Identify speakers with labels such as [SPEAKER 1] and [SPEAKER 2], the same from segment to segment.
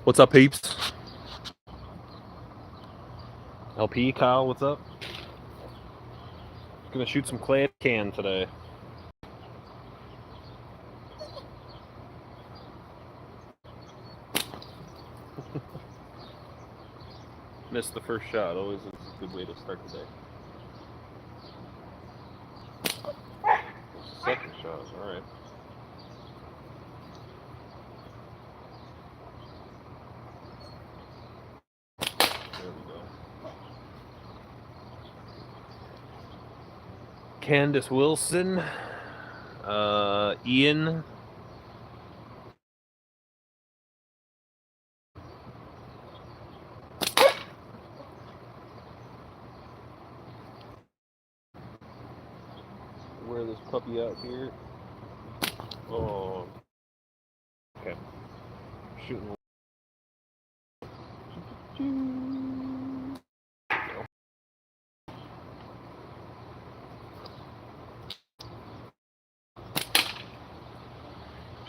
[SPEAKER 1] What's up, peeps? LP, Kyle, what's up? Gonna shoot some clay at the can today. Missed the first shot. Always is a good way to start the day. Second shot. All right. There we go. Candace Wilson, Ian. Wear this puppy out here. Oh. Okay. Shooting.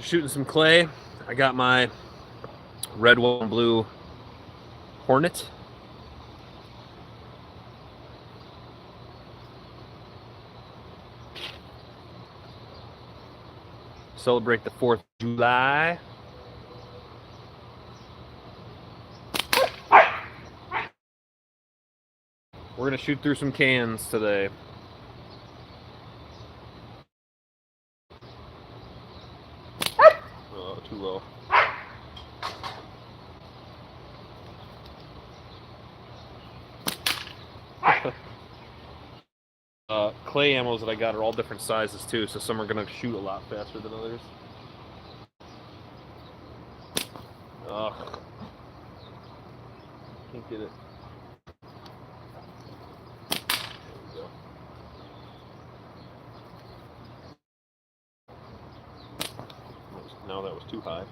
[SPEAKER 1] Shooting some clay. I got my red, white, and blue Hornet. Celebrate the 4th of July. We're gonna shoot through some cans today. Oh, too low. Clay ammos that I got are all different sizes too, so some are gonna shoot a lot faster than others. Ugh. Can't get it. There we go. No, that was too high.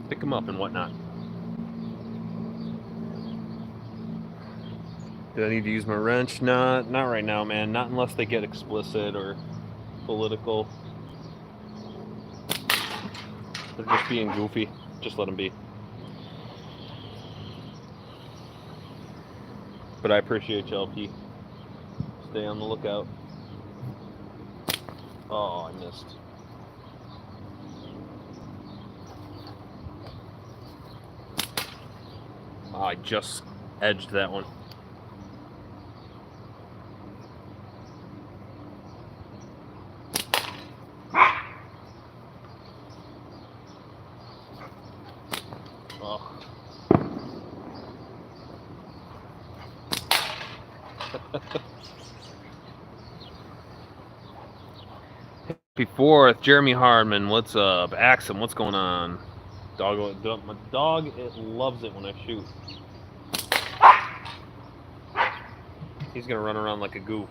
[SPEAKER 1] Pick them up and whatnot. Do I need to use my wrench? Not right now, man. Not unless they get explicit or political. They're just being goofy. Just let them be. But I appreciate you, LP. Stay on the lookout. Oh, I missed. Oh, I just edged that one. Oh. Happy 4th, Jeremy Hardman, what's up? Axum, what's going on? My dog, it loves it when I shoot. He's gonna run around like a goof.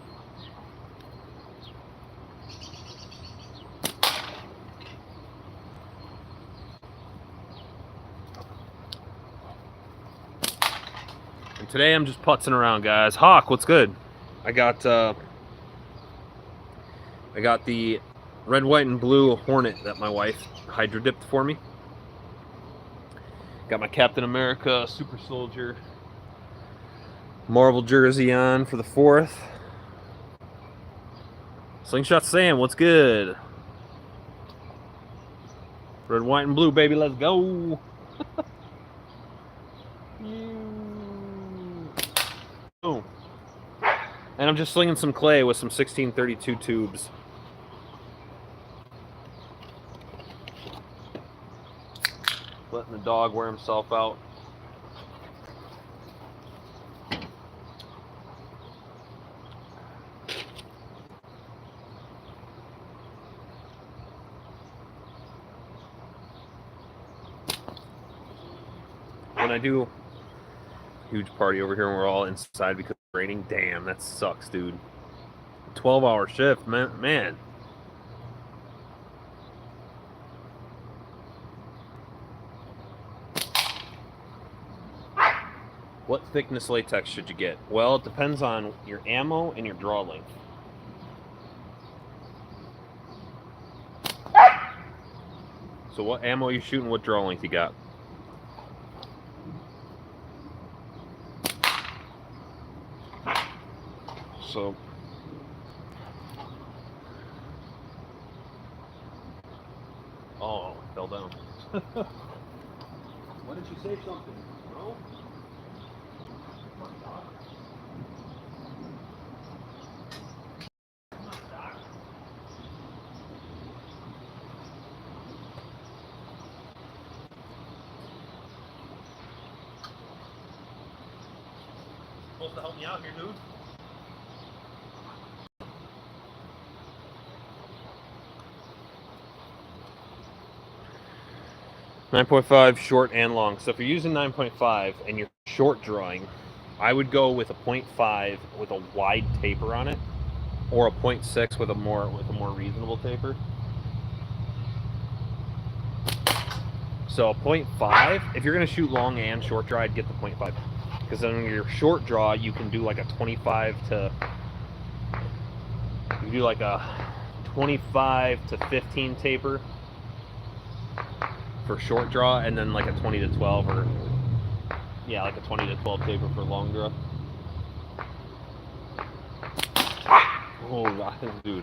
[SPEAKER 1] And today I'm just putzing around, guys. Hawk, what's good? I got the red, white, and blue Hornet that my wife hydro dipped for me. Got my Captain America Super Soldier Marvel jersey on for the 4th. Slingshot Sam, what's good? Red, white, and blue, baby, let's go. Oh. And I'm just slinging some clay with some 1632 tubes. Letting the dog wear himself out. When I do a huge party over here and we're all inside because it's raining, damn, that sucks, dude. 12-hour shift, man. What thickness latex should you get? Well, it depends on your ammo and your draw length. So what ammo are you shooting? What draw length you got? So oh, it fell down. Why didn't you say something? No? Come on, dog. Come on, dog. Supposed to help me out here, dude. .5 short and long. So if you're using 9.5 and you're short drawing, I would go with a .5 with a wide taper on it, or a .6 with a more reasonable taper. So a .5, if you're gonna shoot long and short draw, I'd get the .5, because then when you're short draw, you can do like a 25 to 15 taper for short draw, and then like a 20 to 12, or yeah, like a 20 to 12 taper for long draw. Oh god, dude,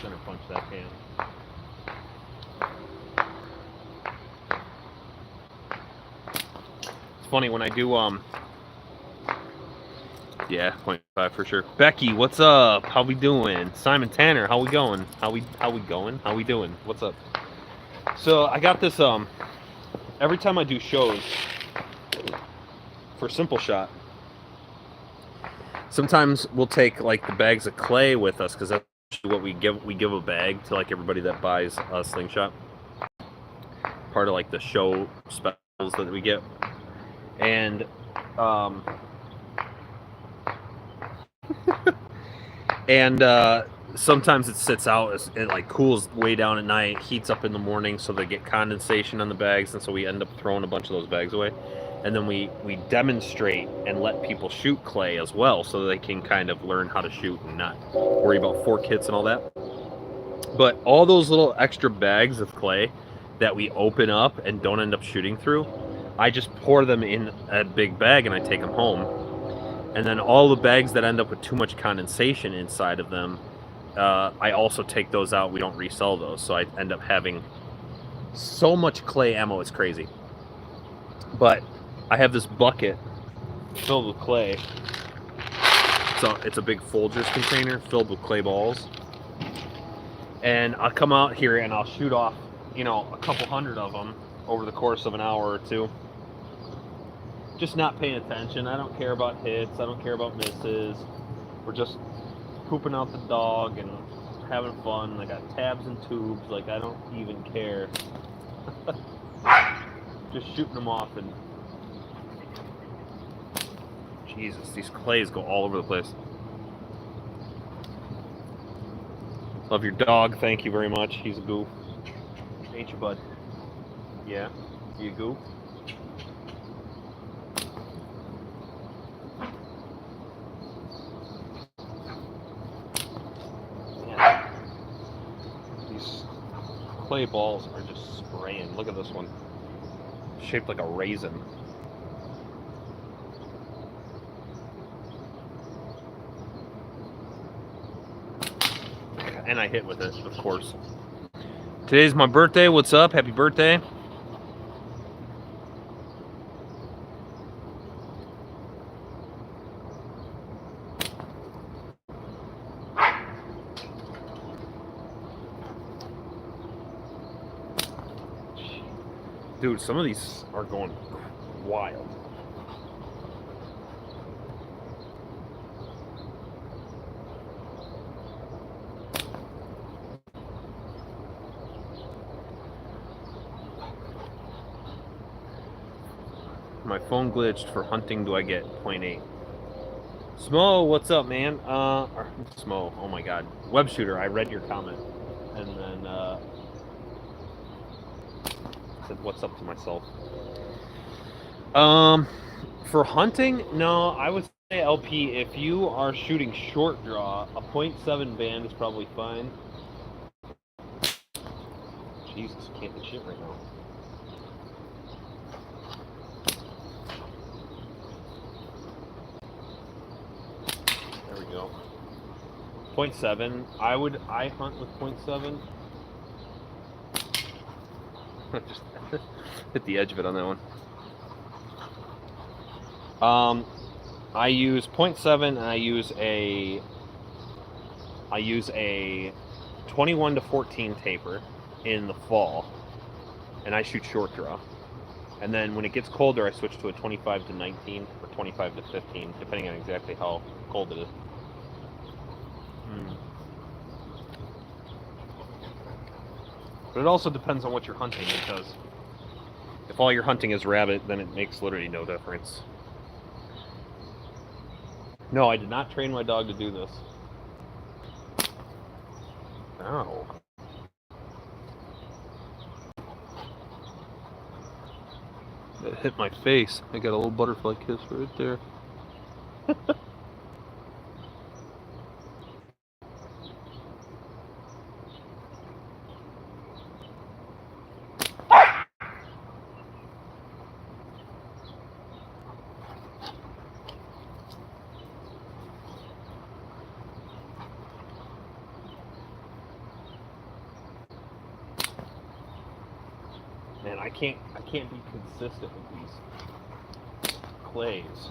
[SPEAKER 1] center punch that can. It's funny when I do yeah, 0.5 for sure. Becky, what's up? How we doing? Simon Tanner, how we going? How we going? How we doing? What's up? So I got this every time I do shows for Simple Shot, sometimes we'll take like the bags of clay with us, because that's what we give. We give a bag to like everybody that buys a Slingshot, part of like the show specials that we get. And sometimes it sits out, it like cools way down at night, heats up in the morning, so they get condensation on the bags, and so we end up throwing a bunch of those bags away. And then we demonstrate and let people shoot clay as well, so they can kind of learn how to shoot and not worry about fork hits and all that. But all those little extra bags of clay that we open up and don't end up shooting through, I just pour them in a big bag and I take them home. And then all the bags that end up with too much condensation inside of them, I also take those out. We don't resell those, so I end up having so much clay ammo, it's crazy. But I have this bucket filled with clay. So it's a big Folgers container filled with clay balls. And I'll come out here and I'll shoot off, you know, a couple hundred of them over the course of an hour or two. Just not paying attention. I don't care about hits. I don't care about misses. We're just pooping out the dog and having fun. I got tabs and tubes. Like, I don't even care. Just shooting them off. And Jesus, these clays go all over the place. Love your dog. Thank you very much. He's a goof. Ain't you, bud? Yeah? You a goof? Clay balls are just spraying. Look at this one. Shaped like a raisin. And I hit with it, of course. Today's my birthday. What's up? Happy birthday. Dude, some of these are going wild. My phone glitched. For hunting, do I get 0.8? Smo, what's up, man? Smo, oh my god. Web shooter, I read your comment. And then, said what's up to myself. For hunting, no, I would say LP, if you are shooting short draw, a 0.7 band is probably fine. Jesus, can't hit shit right now. There we go. 0.7. I hunt with 0.7. Just hit the edge of it on that one. I use 0.7 and I use a 21 to 14 taper in the fall, and I shoot short draw. And then when it gets colder, I switch to a 25 to 19 or 25 to 15, depending on exactly how cold it is. But it also depends on what you're hunting, because if all you're hunting is rabbit, then it makes literally no difference. No, I did not train my dog to do this. Ow. That hit my face. I got a little butterfly kiss right there. Man, I can't be consistent with these clays.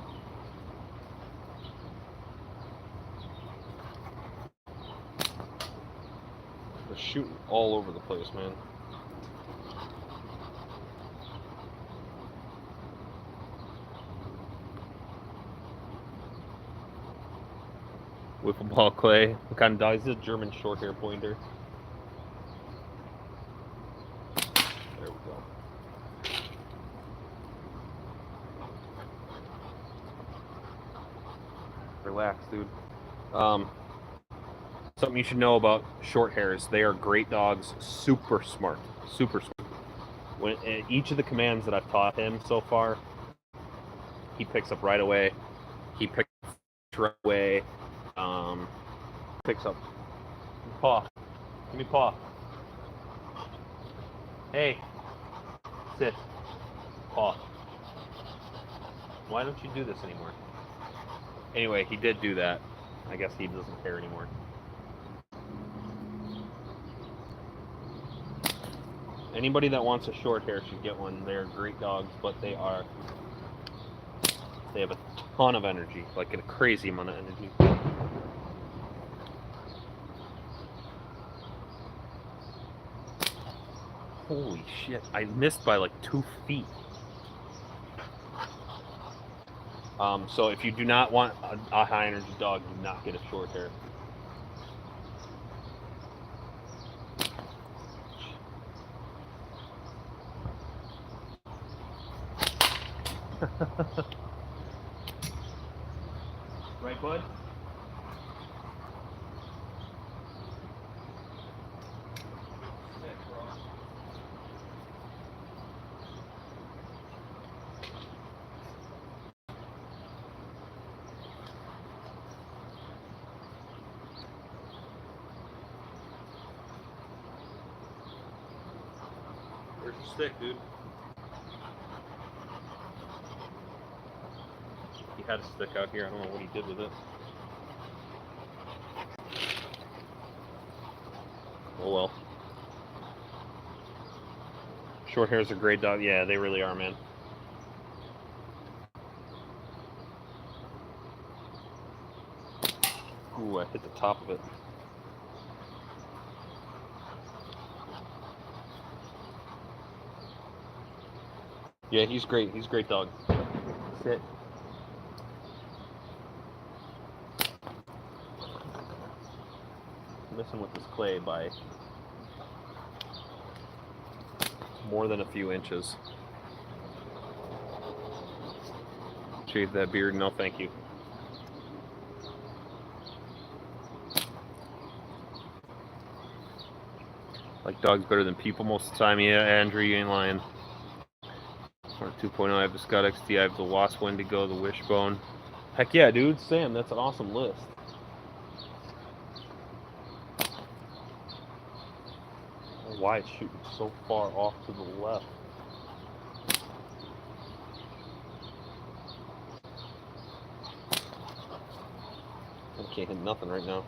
[SPEAKER 1] They're shooting all over the place, man. Wiffle ball clay. What kind of dog is this? German short hair pointer. There we go. Relax, dude. Something you should know about short hairs: they are great dogs, super smart, super smart. When each of the commands that I've taught him so far, he picks up right away. He picks up right away. Picks up. Paw. Give me paw. Hey. Sit. Paw. Why don't you do this anymore? Anyway, he did do that. I guess he doesn't care anymore. Anybody that wants a short hair should get one. They're great dogs, but they have a ton of energy, like a crazy amount of energy. Holy shit, I missed by like 2 feet. So if you do not want a high energy dog, do not get a short hair. Right, bud? Where's your stick, dude? He had a stick out here. I don't know what he did with it. Oh well. Short hairs are great dog. Yeah, they really are, man. Ooh, I hit the top of it. Yeah, he's great. He's a great dog. Sit. Messing with this clay by more than a few inches. Shave that beard. No, thank you. Like dogs better than people most of the time. Yeah, Andrew, you ain't lying. Or 2.0, I have the Scott XD, I have the Wasp Wendigo, the Wishbone. Heck yeah, dude. Sam, that's an awesome list. Why it's shooting so far off to the left? I can't hit nothing right now.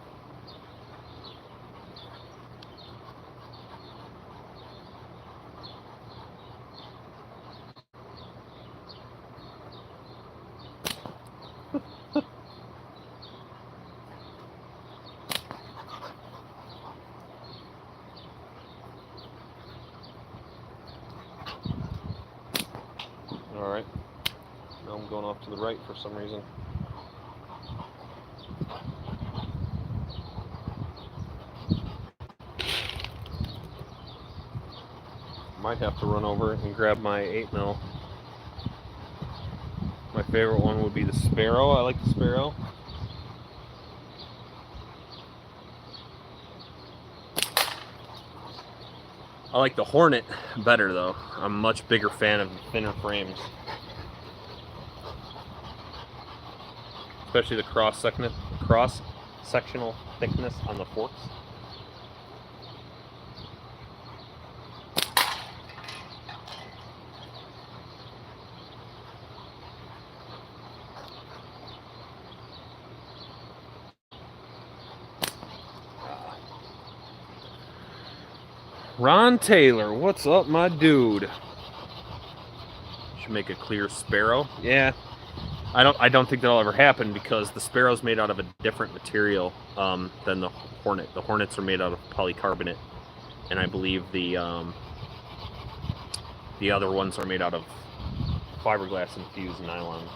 [SPEAKER 1] Alright. Now I'm going off to the right for some reason. Might have to run over and grab my 8mm. My favorite one would be the Sparrow. I like the Sparrow. I like the Hornet better though. I'm a much bigger fan of the thinner frames. Especially the cross-sectional thickness on the forks. Ron Taylor, what's up, my dude? Should make a clear Sparrow. Yeah, I don't think that'll ever happen because the Sparrow's made out of a different material than the Hornet. The Hornets are made out of polycarbonate, and I believe the other ones are made out of fiberglass infused nylon.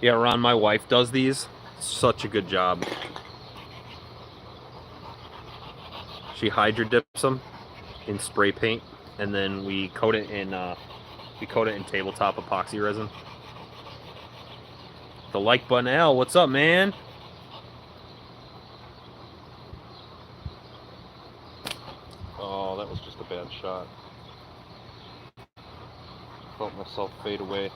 [SPEAKER 1] Yeah, Ron, my wife does these. Such a good job. She hydro dips them in spray paint, and then we coat it in tabletop epoxy resin. The like button, Al, what's up, man? Oh, that was just a bad shot. Felt myself fade away.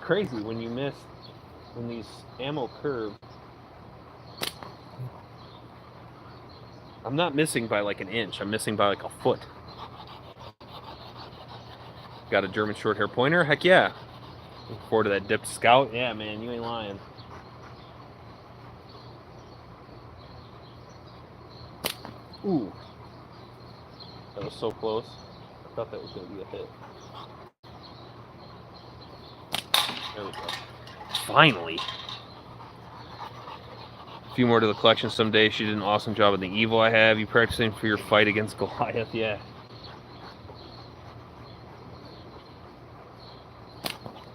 [SPEAKER 1] Crazy when you miss, when these ammo curve. I'm not missing by like an inch, I'm missing by like a foot. Got a German short hair pointer? Heck yeah. Looking forward to that dipped Scout. Yeah, man, you ain't lying. Ooh. That was so close. I thought that was going to be a hit. There we go. Finally. A few more to the collection someday. She did an awesome job on the Evil I have. You practicing for your fight against Goliath? Yeah.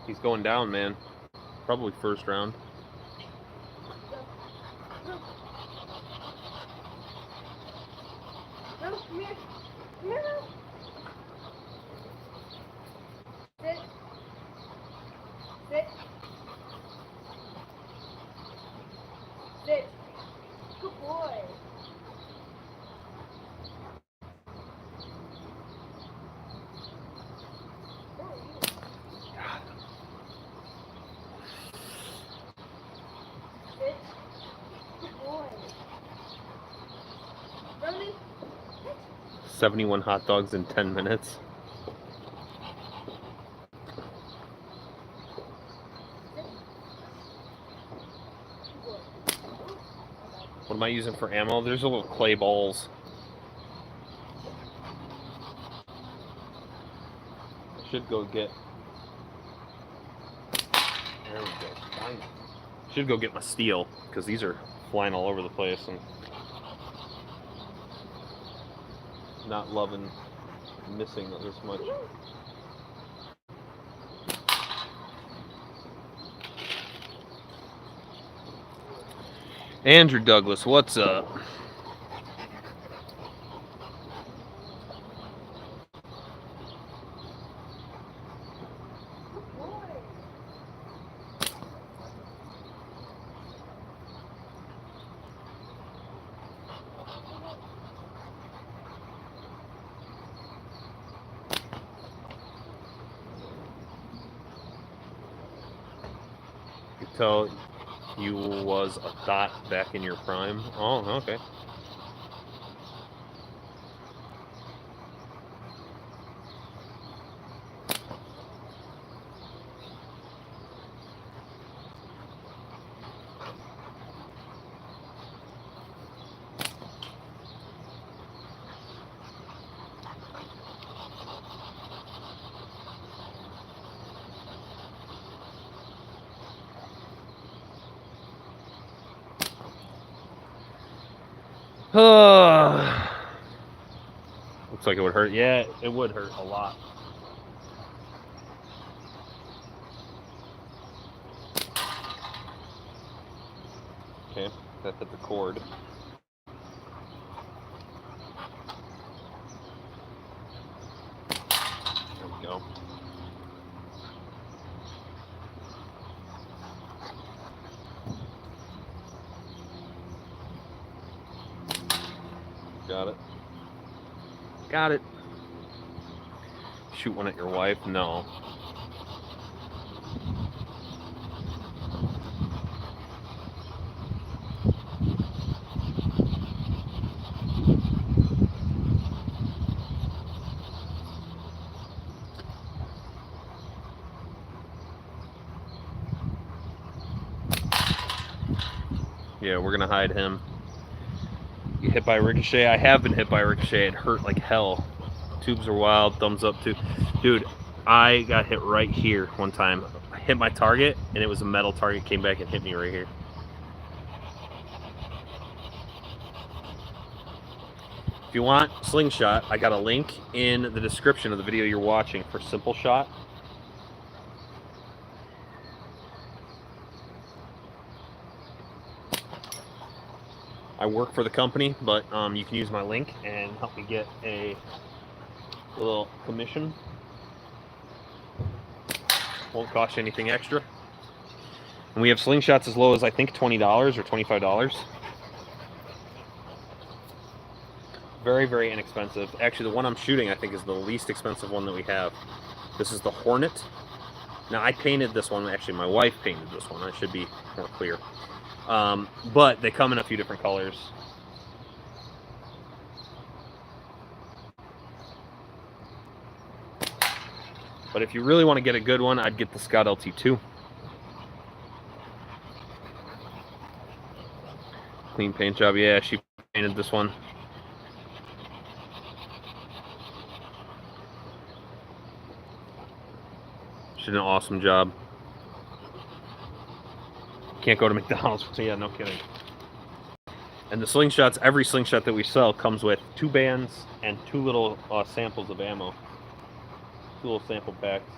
[SPEAKER 1] He's going down, man. Probably first round.
[SPEAKER 2] No, come here. Come here. Sit. Sit. Sit. Good boy.
[SPEAKER 1] 71 hot dogs in 10 minutes. What am I using for ammo? There's a little clay balls. Should go get... There we go. Fine. Should go get my steel, because these are flying all over the place and not loving missing this much. Andrew Douglas, what's up? You tell you was a thought back in your prime. Oh, okay. Looks like it would hurt. Yeah, it would hurt a lot. Okay, that hit the cord. There we go. Got it. Got it. Shoot one at your wife? No. Yeah, we're gonna hide him. Get hit by ricochet. I have been hit by ricochet. It hurt like hell. Tubes are wild. Thumbs up too. Dude, I got hit right here one time. I hit my target and it was a metal target. Came back and hit me right here. If you want Slingshot, I got a link in the description of the video you're watching for Simple Shot. I work for the company, but you can use my link and help me get a little commission. Won't cost you anything extra. And we have Slingshots as low as I think $20 or $25. Very, very inexpensive. Actually, the one I'm shooting I think is the least expensive one that we have. This is the Hornet. Now, I painted this one. Actually, my wife painted this one. I should be more clear. But they come in a few different colors. But if you really want to get a good one, I'd get the Scott LT2. Clean paint job. Yeah, she painted this one. She did an awesome job. Can't go to McDonald's. Yeah, no kidding. And the Slingshots, every Slingshot that we sell comes with 2 bands and 2 little samples of ammo. 2 little sample packs.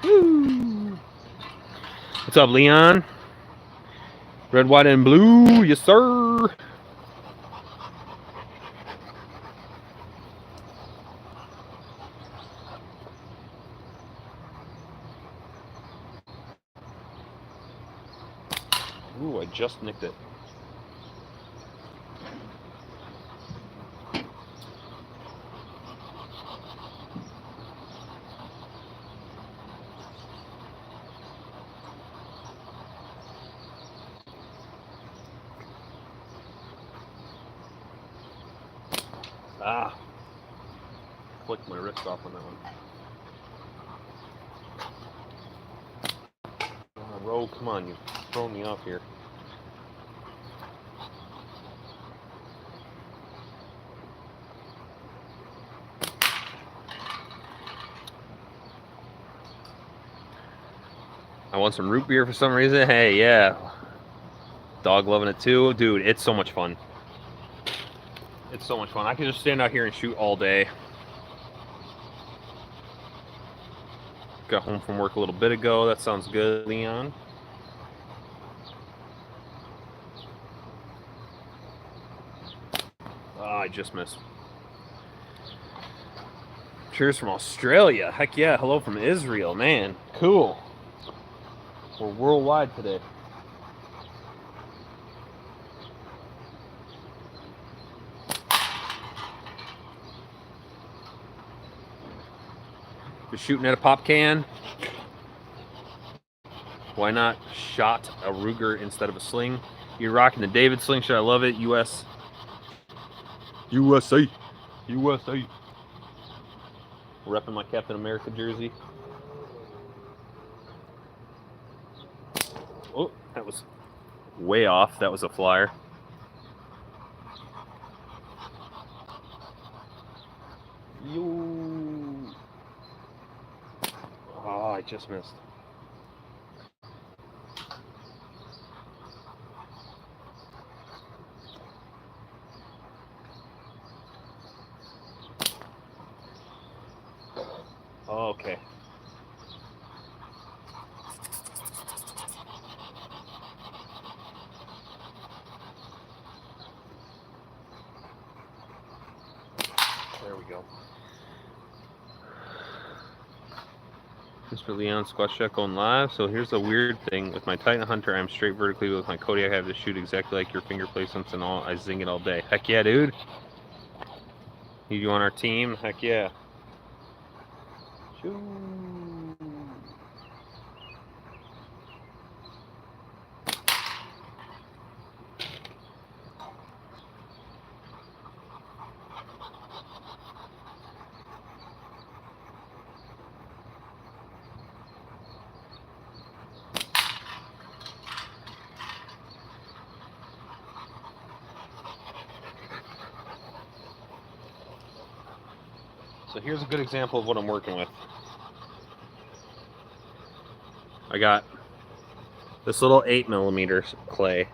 [SPEAKER 1] Woo! What's up, Leon? Red, white, and blue. Yes, sir. Ooh, I just nicked it. Ah. Flicked my wrist off on that one. Roll, come on, you're throwing me off here. I want some root beer for some reason. Hey, yeah. Dog loving it too. Dude, it's so much fun. It's so much fun. I could just stand out here and shoot all day. Got home from work a little bit ago. That sounds good, Leon. Oh, I just missed. Cheers from Australia. Heck yeah. Hello from Israel, man. Cool. We're worldwide today. You're shooting at a pop can. Why not shot a Ruger instead of a sling? You're rocking the David Slingshot. I love it. USA. USA. Repping my Captain America jersey. Oh, that was way off. That was a flyer. Yo. Oh, I just missed. Oh, okay. There we go. Mr. Leon Squash Check going live. So here's the weird thing. With my Titan Hunter, I'm straight vertically. With my Kodiak, I have to shoot exactly like your finger placements and all. I zing it all day. Heck yeah, dude. You on our team? Heck yeah. Shoo. So here's a good example of what I'm working with. I got this little 8mm clay.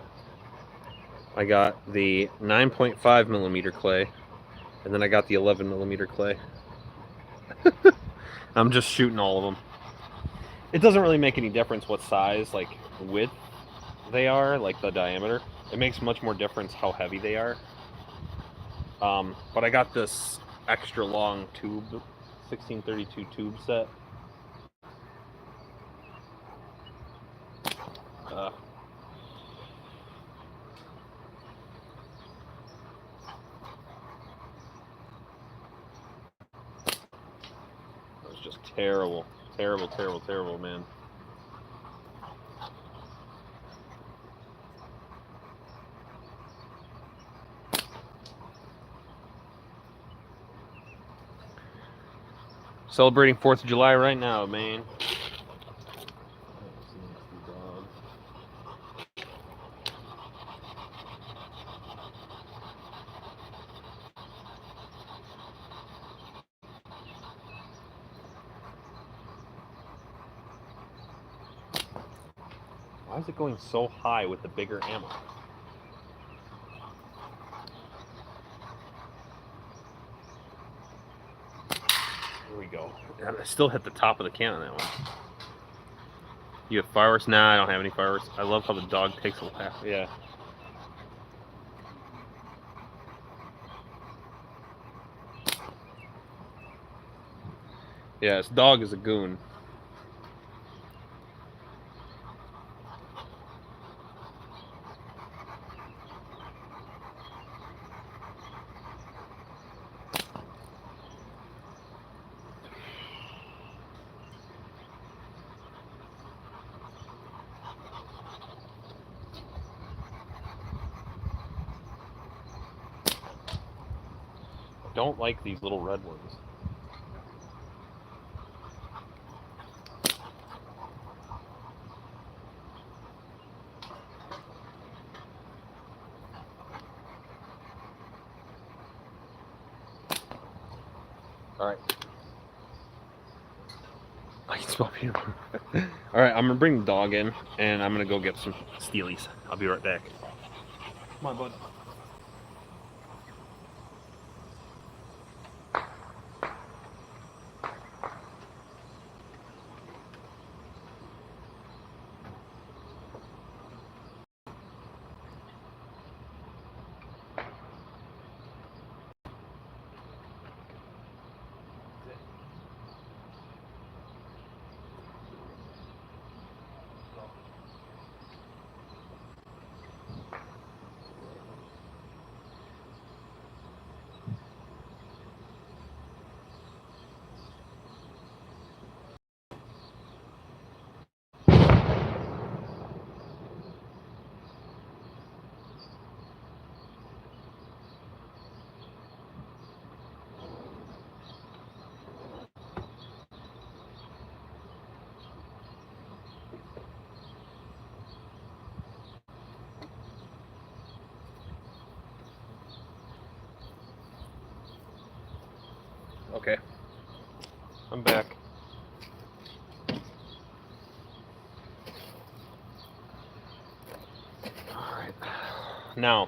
[SPEAKER 1] I got the 9.5mm clay, and then I got the 11mm clay. I'm just shooting all of them. It doesn't really make any difference what size, like width they are, like the diameter. It makes much more difference how heavy they are. But I got this extra long tube, 1632 tube set. That was just terrible, terrible, terrible, terrible, man. Celebrating 4th of July right now, man. Why is it going so high with the bigger ammo? Here we go. I still hit the top of the can on that one. You have fireworks? Nah, I don't have any fireworks. I love how the dog takes a laugh. Yeah. Yeah, this dog is a goon. don't like these little red ones. All right. I can smell peanut butter. All right, I'm gonna bring the dog in, and I'm gonna go get some Steelies. I'll be right back. Come on, bud. Okay, I'm back. All right, now,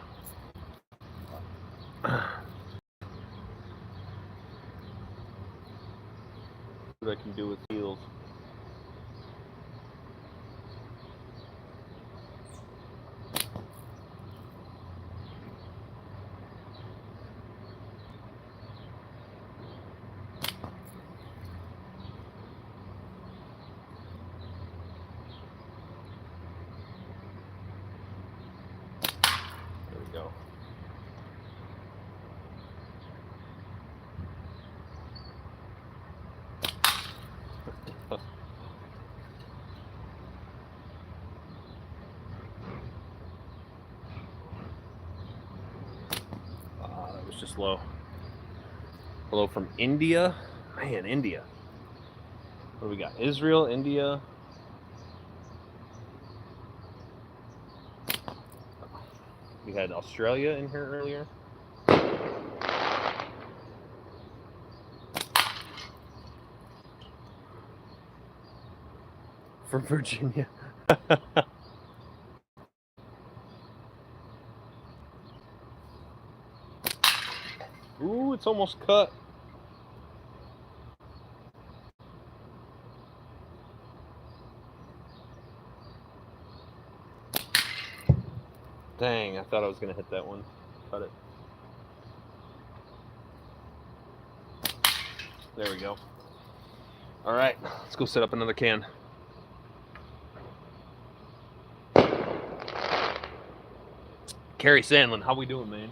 [SPEAKER 1] what I can do with heels. There we go. That was just low. Hello from India. Man, India. What do we got? Israel, India. We had Australia in here earlier. From Virginia. Ooh, it's almost cut. Dang, I thought I was going to hit that one. Cut it. There we go. All right, let's go set up another can. Kerry Sandlin, how we doing, man?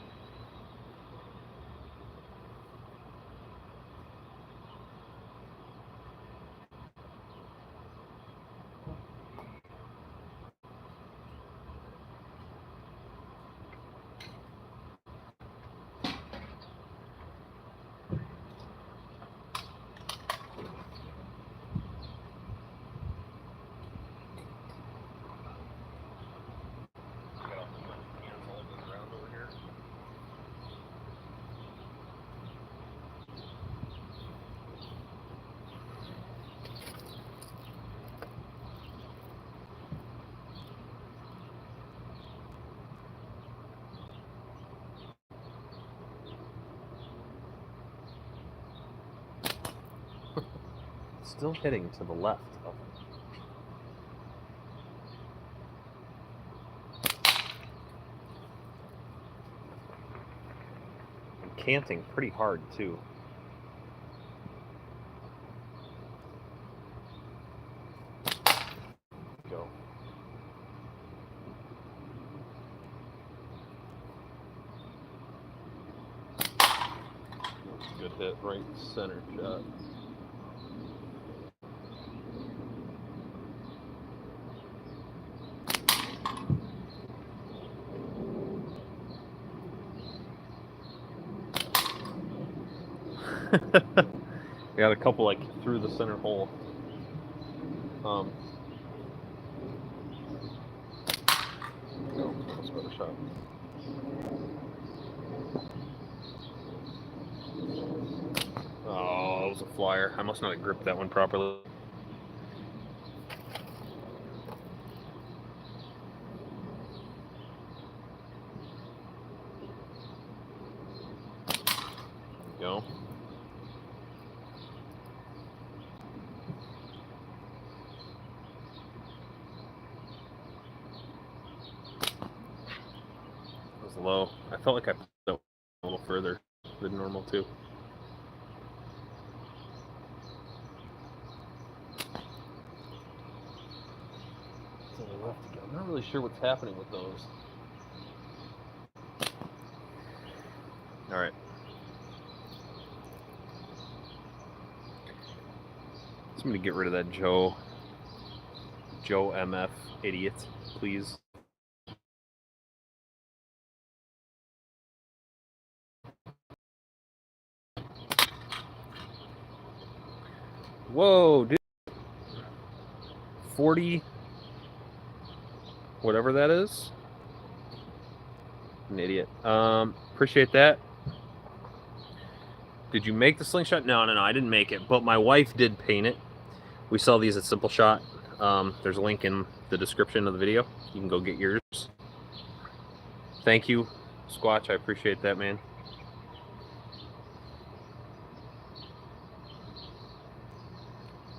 [SPEAKER 1] Still hitting to the left of it. I'm canting pretty hard too. Go. That's a good hit, right center shot. I got a couple like through the center hole. No, that's a better shot. Oh, that was a flyer. I must not have gripped that one properly. There we go. That was low. I felt like I put it a little further than normal too. I'm not really sure what's happening with those. All right. I'm gonna get rid of that Joe MF idiot, please. Whoa, dude. 40, whatever that is. An idiot. Appreciate that. Did you make the slingshot? No, I didn't make it, but my wife did paint it. We sell these at Simple Shot. There's a link in the description of the video. You can go get yours. Thank you, Squatch. I appreciate that, man.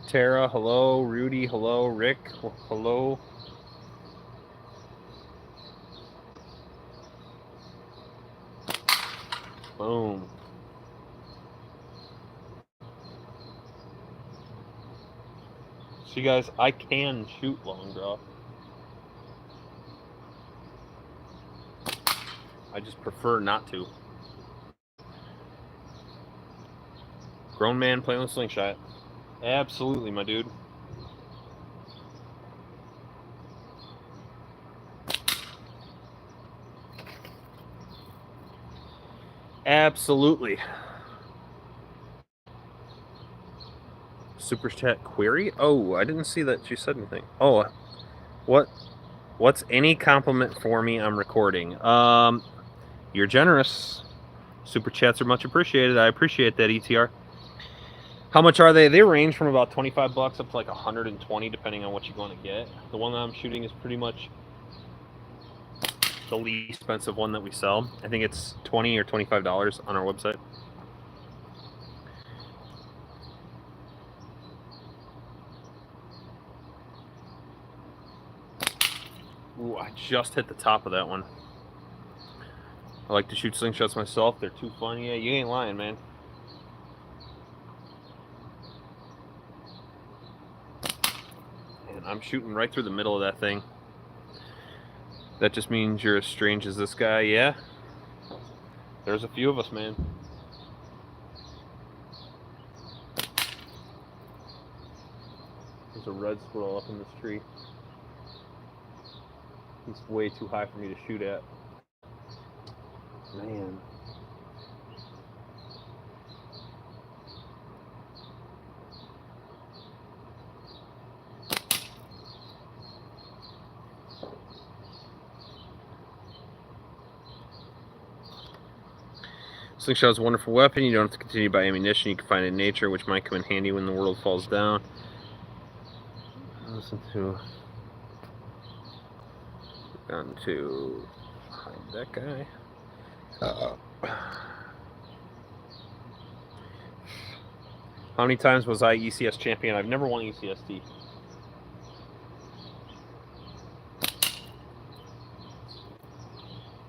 [SPEAKER 1] Tara, hello. Rudy, hello. Rick, hello. Boom. See, guys, I can shoot long draw. I just prefer not to. Grown man playing with slingshot. Absolutely, my dude. Absolutely. Super chat query? Oh, I didn't see that she said anything. Oh, what's any compliment for me? I'm recording. You're generous. Super chats are much appreciated. I appreciate that, ETR. How much are they? They range from about 25 bucks up to like 120, depending on what you're going to get. The one that I'm shooting is pretty much the least expensive one that we sell. I think it's $20 or $25 on our website. Ooh, I just hit the top of that one. I like to shoot slingshots myself. They're too fun. Yeah, you ain't lying, man. And I'm shooting right through the middle of that thing. That just means you're as strange as this guy, yeah? There's a few of us, man. There's a red squirrel up in this tree. He's way too high for me to shoot at. Man. Slingshot is a wonderful weapon. You don't have to continue to buy ammunition. You can find it in nature, which might come in handy when the world falls down. Listen to... Gone to... hide that guy. How many times was I ECS champion? I've never won ECST.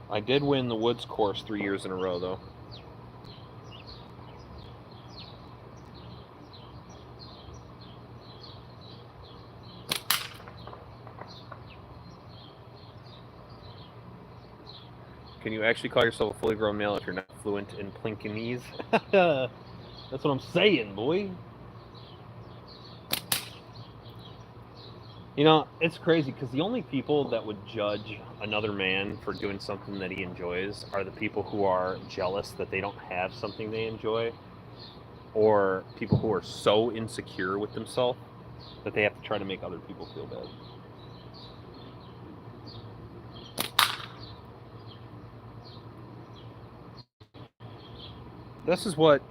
[SPEAKER 1] I did win the Woods course 3 years in a row, though. Can you actually call yourself a fully grown male if you're not fluent in plinkinese? That's what I'm saying, boy. You know, it's crazy because the only people that would judge another man for doing something that he enjoys are the people who are jealous that they don't have something they enjoy. or people who are so insecure with themselves that they have to try to make other people feel bad. This is what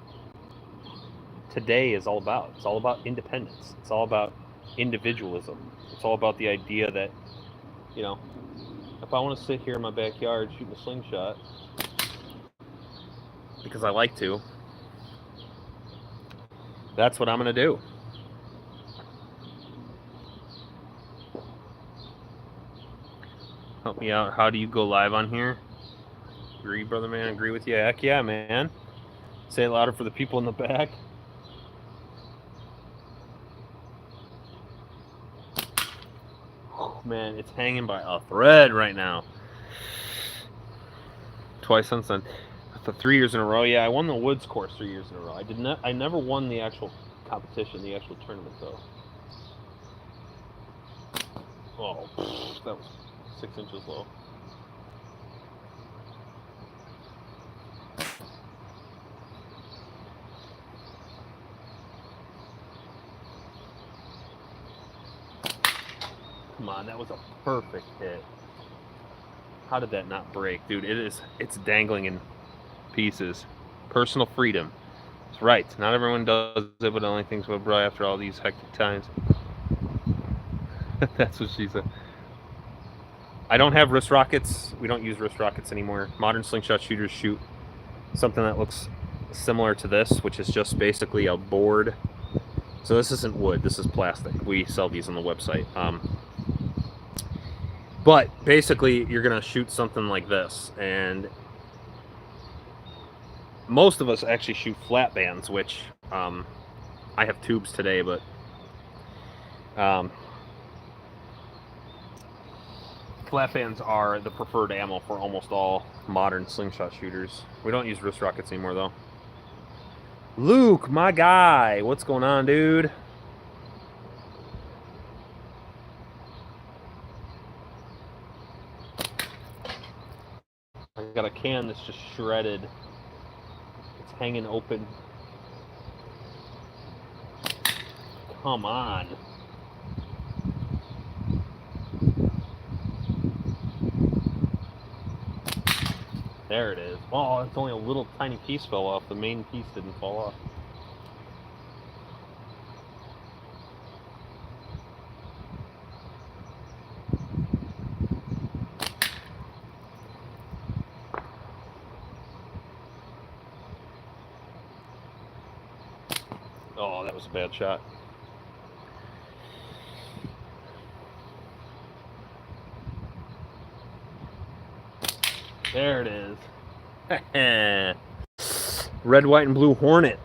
[SPEAKER 1] today is all about. It's all about independence. It's all about individualism. It's all about the idea that, you know, if I want to sit here in my backyard shooting a slingshot because I like to, that's what I'm going to do. Help me out. How do you go live on here? Agree, brother man. Agree with you. Heck yeah, man. Say it louder for the people in the back. Oh, man, it's hanging by a thread right now. Twice since then. For 3 years in a row. Yeah, I won the Woods course 3 years in a row. I never won the actual competition, the actual tournament though. Oh, that was 6 inches low. Come on, that was a perfect hit. How did that not break? Dude, it's dangling in pieces. Personal freedom. That's right. Not everyone does it, but only thinks about bro after all these hectic times. That's what she said. I don't have wrist rockets. We don't use wrist rockets anymore. Modern slingshot shooters shoot something that looks similar to this, which is just basically a board. So this isn't wood. This is plastic. We sell these on the website. But basically, you're going to shoot something like this. And most of us actually shoot flat bands, which I have tubes today, but flat bands are the preferred ammo for almost all modern slingshot shooters. We don't use wrist rockets anymore, though. Luke, my guy, what's going on, dude? I got a can that's just shredded. It's hanging open. Come on. There it is. Oh, it's only a little tiny piece fell off. The main piece didn't fall off. Oh, that was a bad shot. There it is. Red, white, and blue Hornet.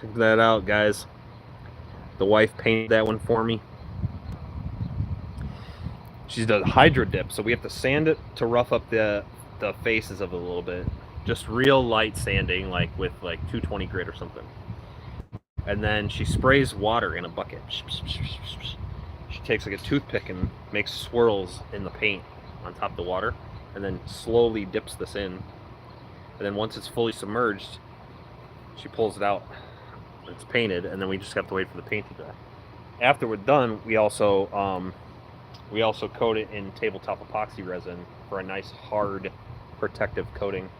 [SPEAKER 1] Check that out, guys. The wife painted that one for me. She does hydro dip, so we have to sand it to rough up the faces of it a little bit. Just real light sanding, like with like 220 grit or something. And then she sprays water in a bucket. She takes like a toothpick and makes swirls in the paint on top of the water, and then slowly dips this in. And then once it's fully submerged, she pulls it out. It's painted, and then we just have to wait for the paint to dry. After we're done, we also coat it in tabletop epoxy resin for a nice hard protective coating.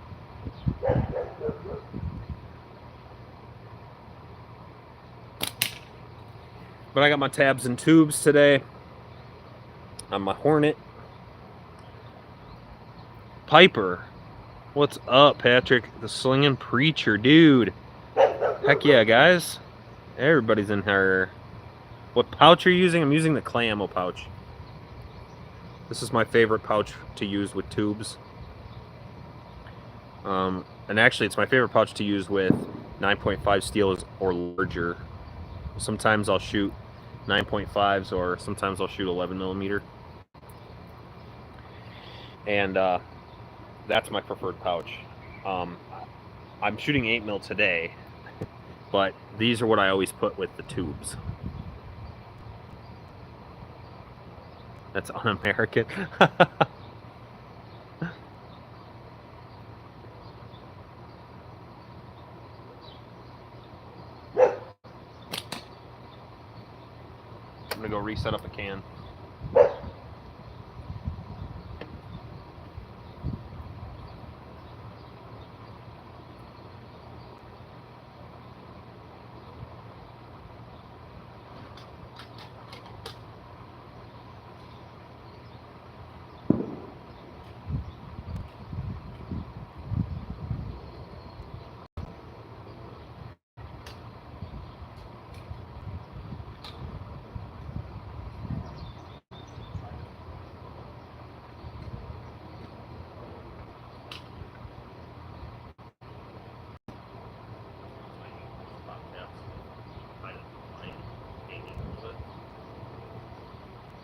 [SPEAKER 1] But I got my tabs and tubes today on my Hornet. Piper, what's up, Patrick? The slinging preacher, dude. Heck yeah, guys. Everybody's in here. What pouch are you using? I'm using the clay ammo pouch. This is my favorite pouch to use with tubes. And actually, it's my favorite pouch to use with 9.5 steels or larger. Sometimes I'll shoot 9.5s, or sometimes I'll shoot 11mm. And that's my preferred pouch. I'm shooting 8mm today, but these are what I always put with the tubes. That's un-American. I'm gonna go reset up a can.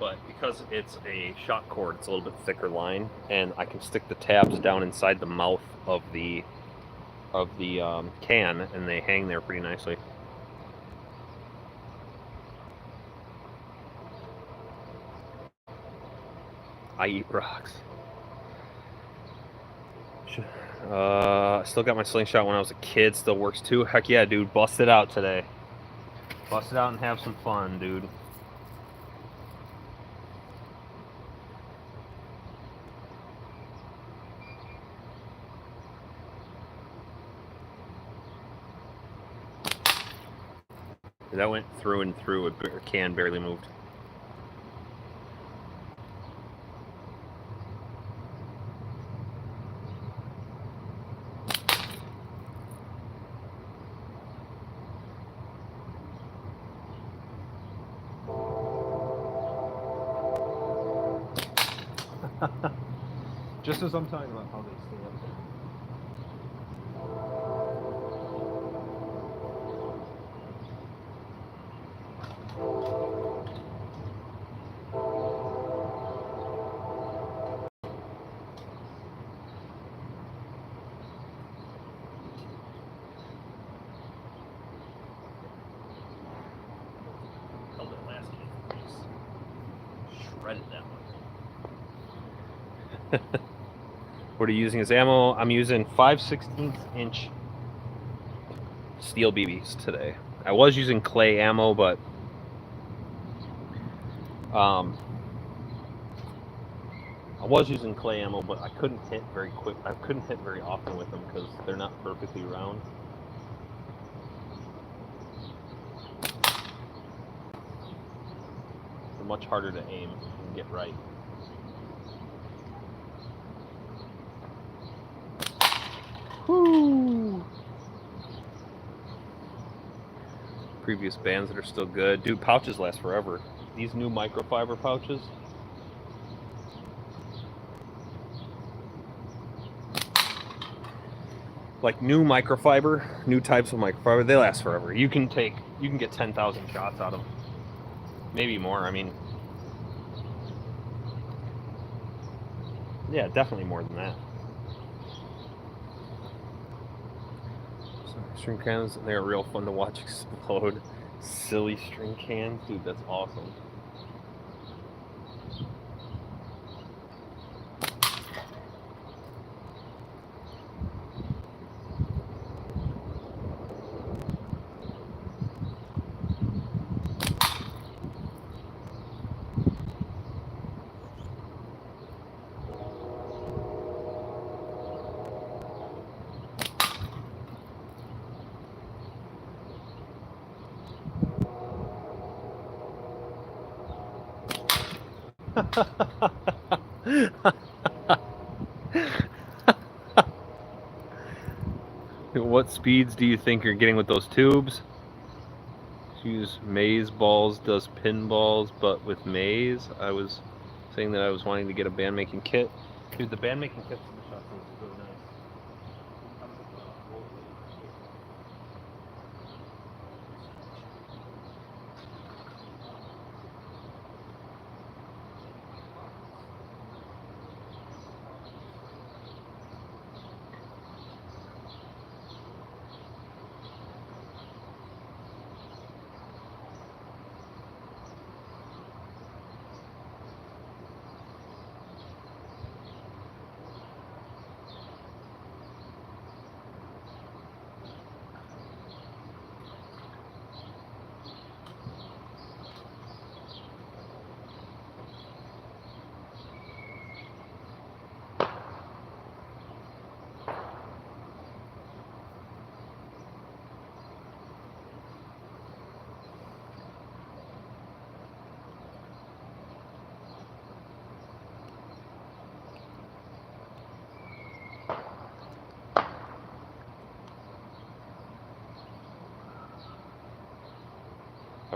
[SPEAKER 1] But because it's a shot cord, it's a little bit thicker line, and I can stick the tabs down inside the mouth of the can, and they hang there pretty nicely. I eat rocks. Still got my Slingshot when I was a kid. Still works too. Heck yeah, dude. Bust it out today. Bust it out and have some fun, dude. That went through and through. A can barely moved.
[SPEAKER 3] Just as I'm talking about how they stay up there.
[SPEAKER 1] Held it last game. Shredded that one. What are you using as ammo? I'm using 5/16 inch steel BBs today. I was using clay ammo, but I couldn't hit very quick. I couldn't hit very often with them because they're not perfectly round. They're much harder to aim and get right. Woo! Previous bands that are still good. Dude, pouches last forever. These new microfiber pouches. Like new microfiber, new types of microfiber, they last forever. You can get 10,000 shots out of them. Maybe more, I mean. Yeah, definitely more than that. String cans, they're real fun to watch explode. Silly string cans, dude, that's awesome. What speeds do you think you're getting with those tubes? Use maze balls, does pinballs, but with maze. I was saying that I was wanting to get a band making kit. Dude, the band making kit from the shop is really nice.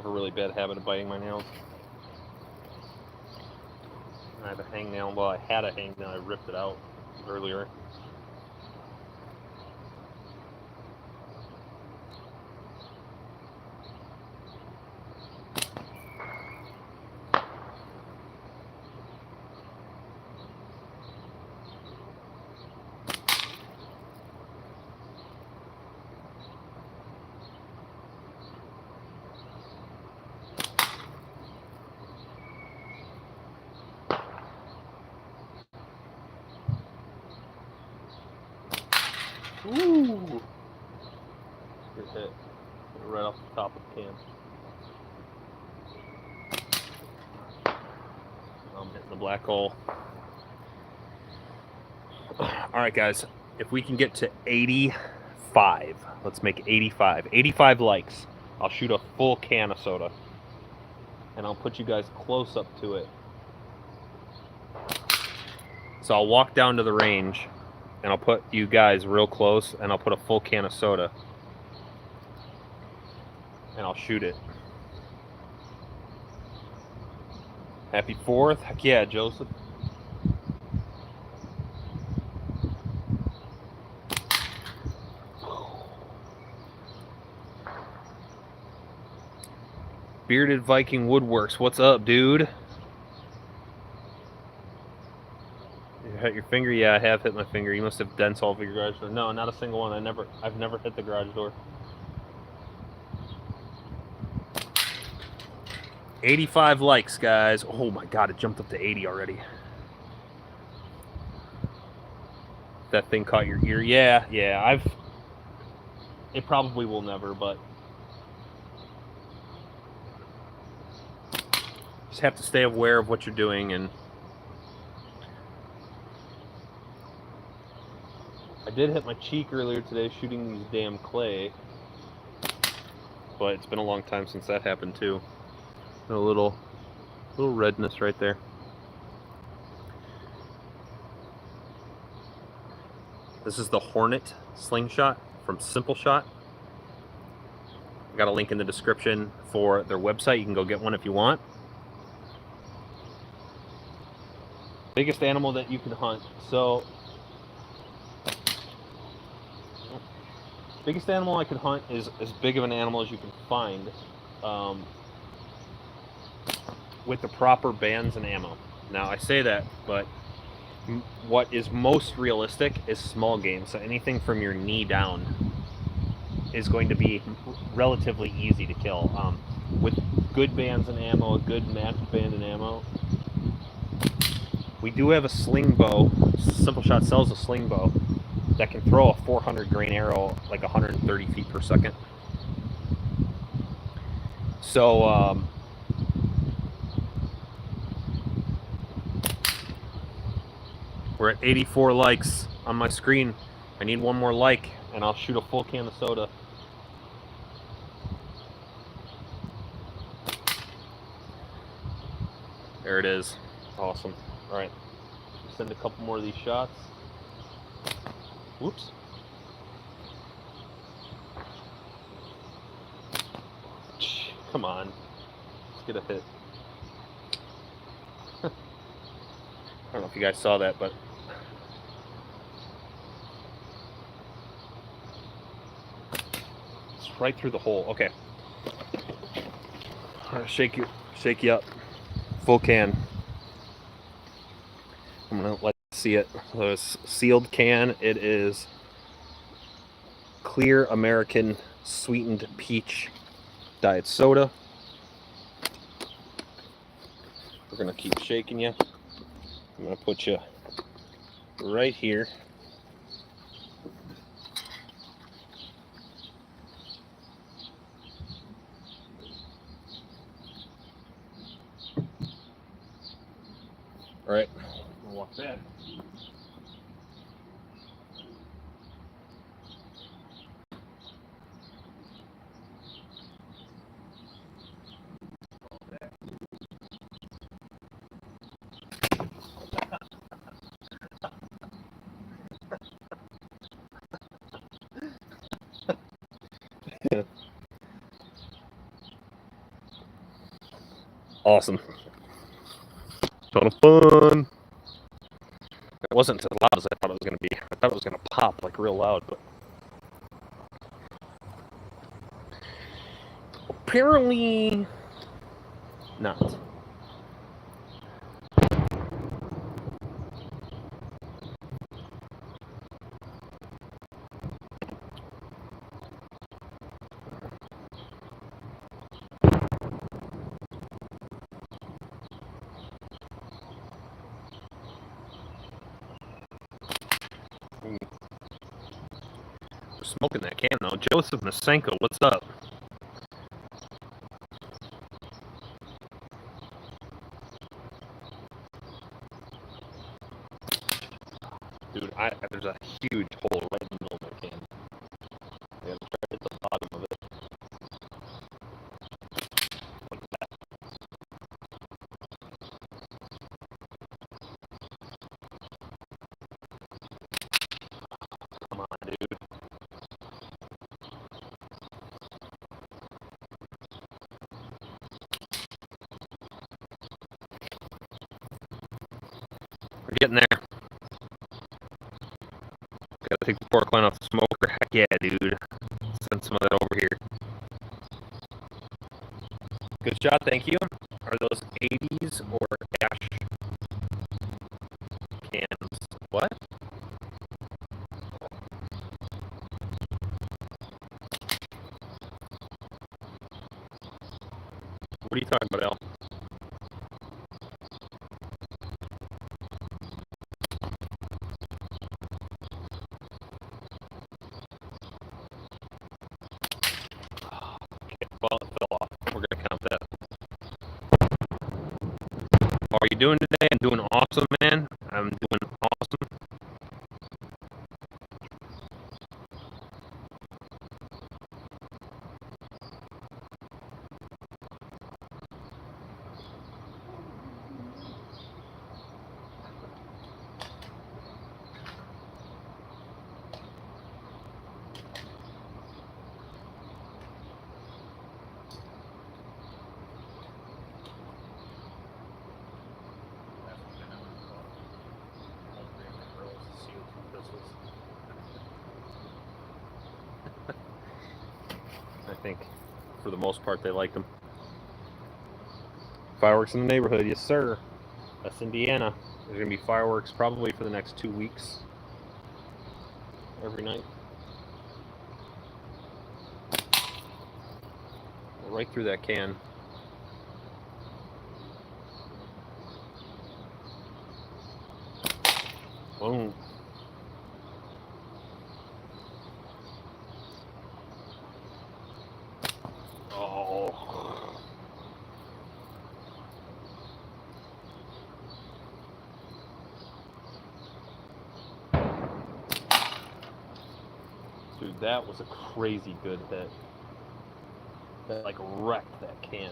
[SPEAKER 1] a really bad habit of biting my nails. I have a hangnail. Well, I had a hangnail. I ripped it out earlier. Ooh! Good hit. Right off the top of the can. I'm hitting the black hole. Alright guys, if we can get to 85, let's make 85. 85 likes. I'll shoot a full can of soda. And I'll put you guys close up to it. So I'll walk down to the range and I'll put you guys real close and I'll put a full can of soda. And I'll shoot it. Happy 4th? Heck yeah, Joseph. Bearded Viking Woodworks, what's up, dude? You hit your finger? Yeah, I have hit my finger. You must have dents all over your garage door. No, not a single one. I've never hit the garage door. 85 likes, guys. Oh my god, it jumped up to 80 already. That thing caught your ear. Yeah, it probably will never, but just have to stay aware of what you're doing. And I did hit my cheek earlier today shooting these damn clay, but it's been a long time since that happened too. A little redness right there. This is the Hornet Slingshot from Simple Shot. I got a link in the description for their website. You can go get one if you want. Biggest animal that you can hunt. So, biggest animal I can hunt is as big of an animal as you can find. With the proper bands and ammo. Now I say that, but what is most realistic is small game. So anything from your knee down is going to be relatively easy to kill. With good bands and ammo, a good matched band and ammo. We do have a sling bow. Simple Shot sells a sling bow that can throw a 400 grain arrow like 130 feet per second. So we're at 84 likes on my screen. I need one more like, and I'll shoot a full can of soda. There it is. Awesome. All right. Send a couple more of these shots. Whoops. Come on. Let's get a hit. I don't know if you guys saw that, but it's right through the hole. Okay. All right, shake you up. Full can. I'm gonna let you see it. So it's sealed can. It is clear American sweetened peach diet soda. We're gonna keep shaking you. I'm gonna put you right here. All right, we'll walk back. Awesome. Ton of fun. It wasn't as loud as I thought it was going to be. I thought it was going to pop like real loud, but apparently not. We're smoking that can though. Joseph Masenko, what's up? Dude, there's a huge hole right in the middle of my can. Yeah, I'm trying to hit the bottom of it. Like that. Come on, dude. We're getting there. Gotta take the fork line off the smoker. Heck yeah, dude. Send some of that over here. Good shot, thank you. Are those 80s or ash cans? What? What are you talking about, Al? Okay, well, it fell off. We're gonna count that. How are you doing today? I'm doing awesome, man. I'm doing awesome. I think for the most part they liked them. Fireworks in the neighborhood, yes sir. That's Indiana. There's gonna be fireworks probably for the next 2 weeks. Every night. Right through that can. Boom. Oh. Dude, that was a crazy good hit. That like wrecked that can.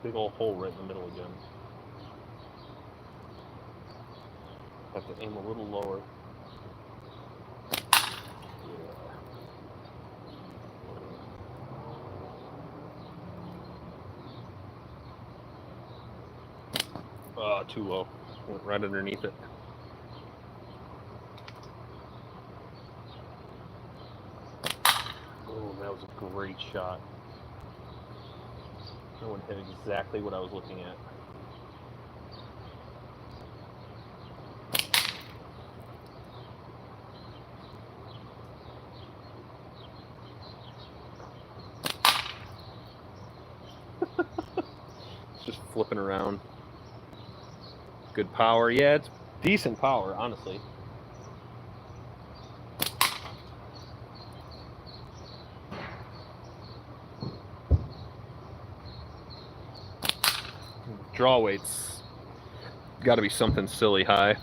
[SPEAKER 1] Big old hole right in the middle again. Have to aim a little lower. Oh, too low. Went right underneath it. Oh, that was a great shot. That one hit exactly what I was looking at. It's just flipping around. Good power. Yeah, it's decent power, honestly. Draw weight's got to be something silly high.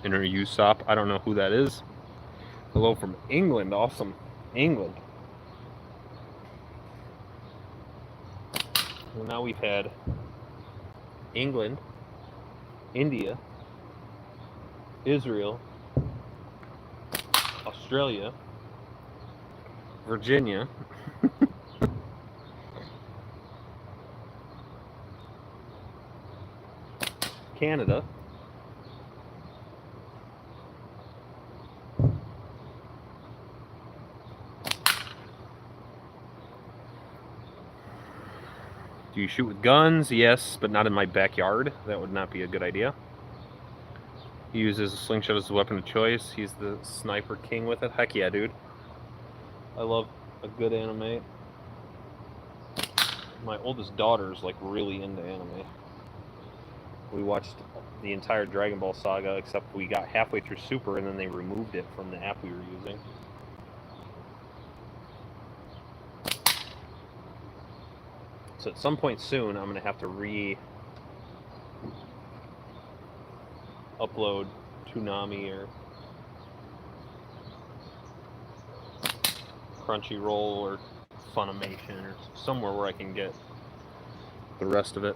[SPEAKER 1] In her USOP. I don't know who that is. Hello from England. Awesome. England. Well, now we've had England, India, Israel, Australia, Virginia, Canada, do you shoot with guns? Yes, but not in my backyard. That would not be a good idea. He uses a slingshot as a weapon of choice. He's the sniper king with it. Heck yeah, dude. I love a good anime. My oldest daughter's like really into anime. We watched the entire Dragon Ball saga, except we got halfway through Super and then they removed it from the app we were using. So at some point soon, I'm going to have to upload Toonami or Crunchyroll or Funimation or somewhere where I can get the rest of it.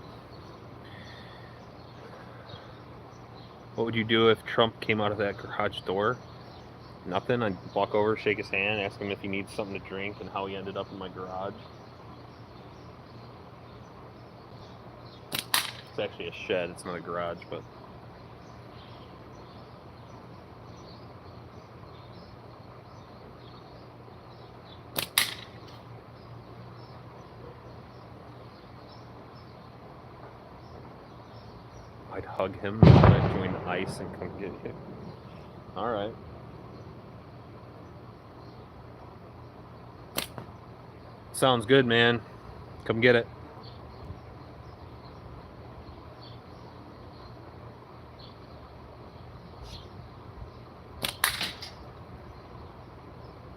[SPEAKER 1] What would you do if Trump came out of that garage door? Nothing. I'd walk over, shake his hand, ask him if he needs something to drink and how he ended up in my garage. It's actually a shed, it's not a garage, but... I'd hug him and I'd join ICE and come get you. Alright. Sounds good, man. Come get it.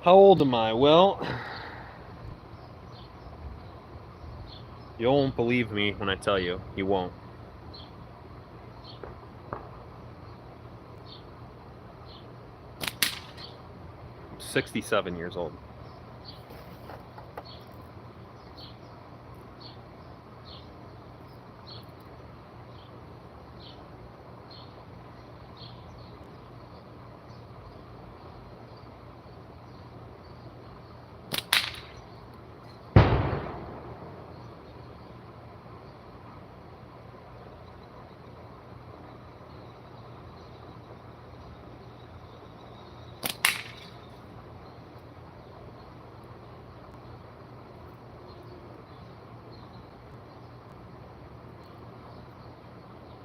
[SPEAKER 1] How old am I? Well, you won't believe me when I tell you. You won't. I'm 67 years old.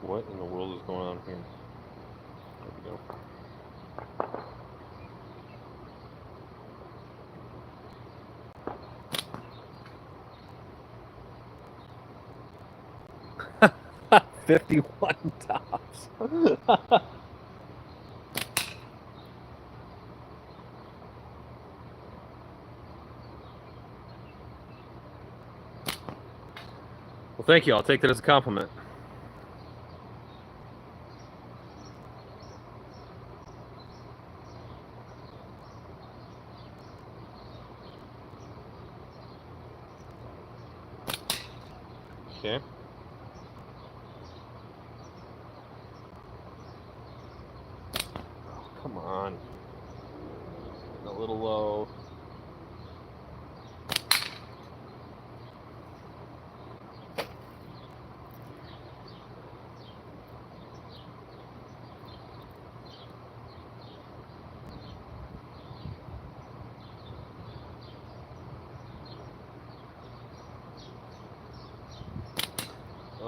[SPEAKER 1] What in the world is going on here? There we go. $51. Well, thank you. I'll take that as a compliment. Okay. Oh, come on. A little low.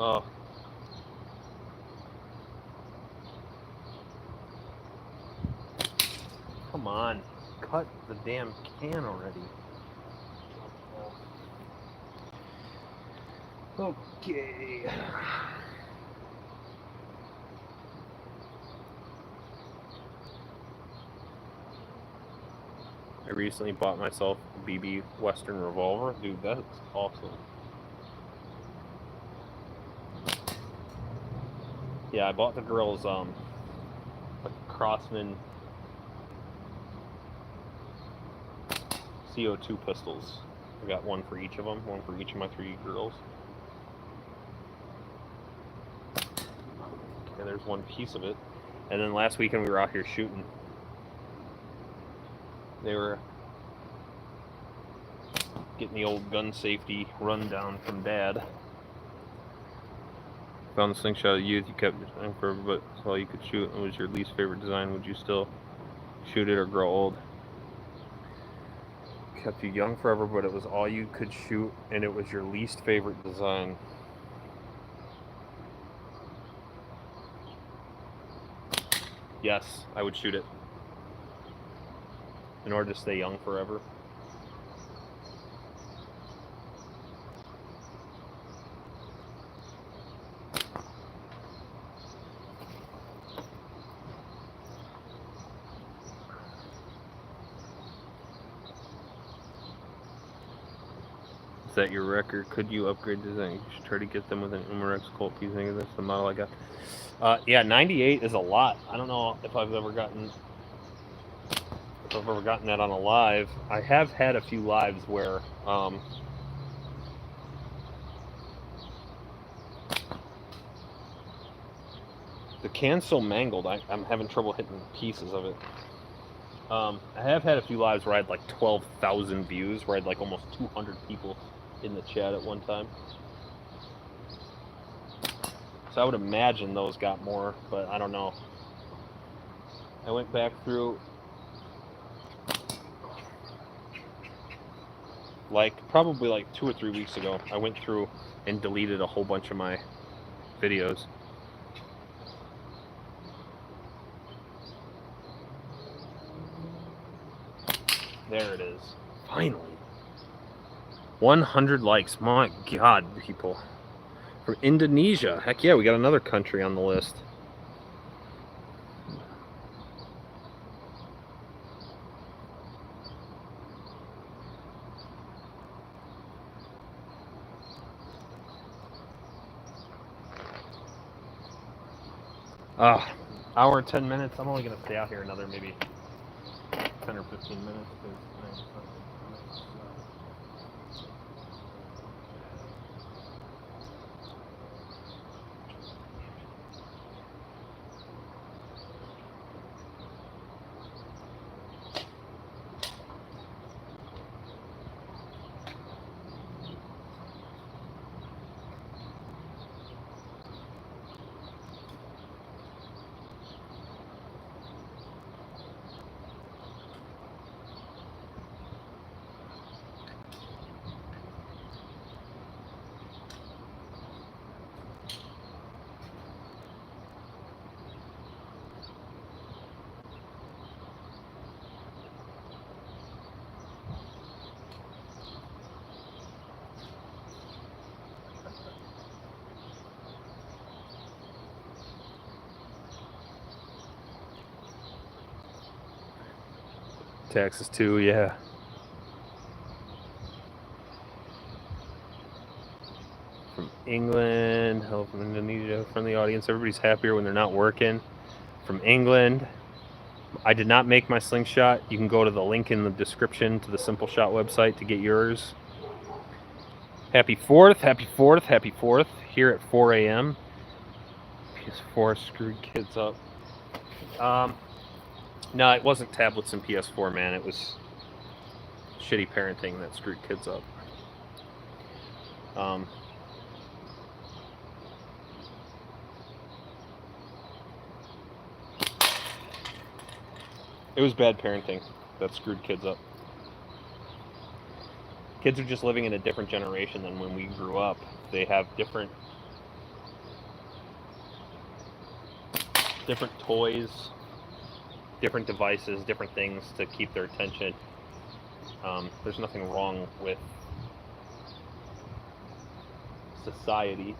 [SPEAKER 1] Oh. Come on. Cut the damn can already. Okay. I recently bought myself a BB Western revolver. Dude, that's awesome. Yeah, I bought the girls like Crossman CO2 pistols. I got one for each of them, one for each of my 3 girls. Okay, there's one piece of it. And then last weekend we were out here shooting. They were getting the old gun safety rundown from Dad. Found the slingshot of youth, you kept your design forever, but it's all you could shoot and was your least favorite design. Would you still shoot it or grow old? Kept you young forever, but it was all you could shoot and it was your least favorite design. Yes, I would shoot it. In order to stay young forever. Is that your record? Could you upgrade design? You should try to get them with an Umarex Colt. Do you think that's the model I got? Yeah, 98 is a lot. I don't know if I've ever gotten that on a live. I have had a few lives where the can's so mangled, I'm having trouble hitting pieces of it. I have had a few lives where I had like 12,000 views, where I had like almost 200 people in the chat at one time. So I would imagine those got more, but I don't know. I went back through probably like 2 or 3 weeks ago. I went through and deleted a whole bunch of my videos. There it is. Finally. 100 likes. My God, people. From Indonesia. Heck yeah, we got another country on the list. Hour and 10 minutes. I'm only going to stay out here another maybe 10 or 15 minutes. Taxes too, yeah. From England, hello from Indonesia, from the audience. Everybody's happier when they're not working. From England. I did not make my Slingshot. You can go to the link in the description to the Simple Shot website to get yours. Happy 4th, happy 4th, happy 4th. Here at 4 a.m. PS4 screwed kids up. No, it wasn't tablets and PS4, man. It was shitty parenting that screwed kids up. It was bad parenting that screwed kids up. Kids are just living in a different generation than when we grew up. They have different toys, different devices, different things to keep their attention. There's nothing wrong with society.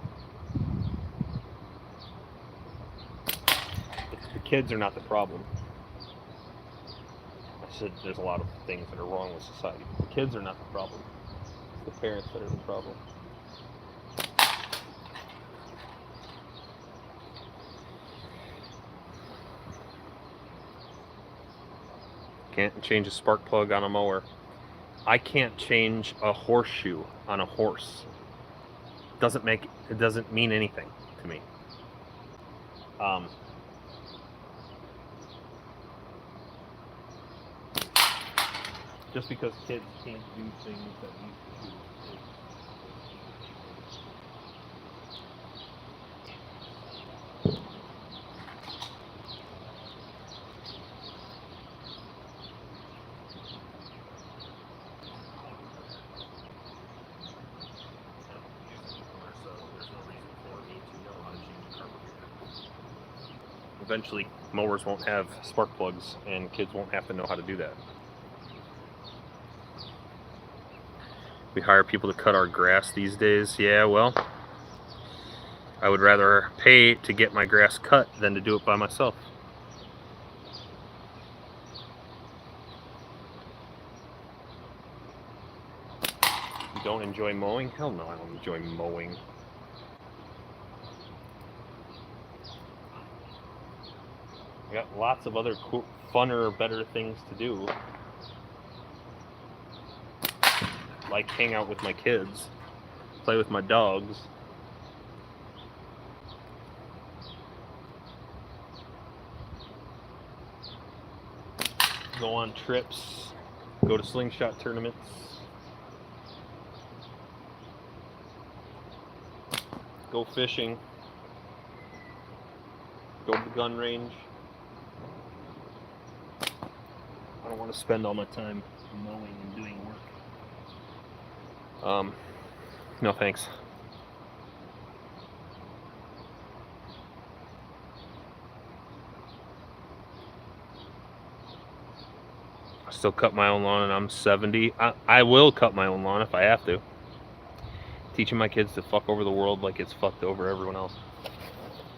[SPEAKER 1] The kids are not the problem. I said there's a lot of things that are wrong with society. The kids are not the problem. It's the parents that are the problem. Can't change a spark plug on a mower. I can't change a horseshoe on a horse. It doesn't mean anything to me. Just because kids can't do things that we do. Eventually, mowers won't have spark plugs, and kids won't have to know how to do that. We hire people to cut our grass these days. Yeah, well, I would rather pay to get my grass cut than to do it by myself. You don't enjoy mowing? Hell no, I don't enjoy mowing. I got lots of other cool, funner, better things to do. Like hang out with my kids, play with my dogs. Go on trips, go to Slingshot tournaments. Go fishing. Go to the gun range. I don't want to spend all my time mowing and doing work. No thanks. I still cut my own lawn and I'm 70. I will cut my own lawn if I have to. Teaching my kids to fuck over the world like it's fucked over everyone else.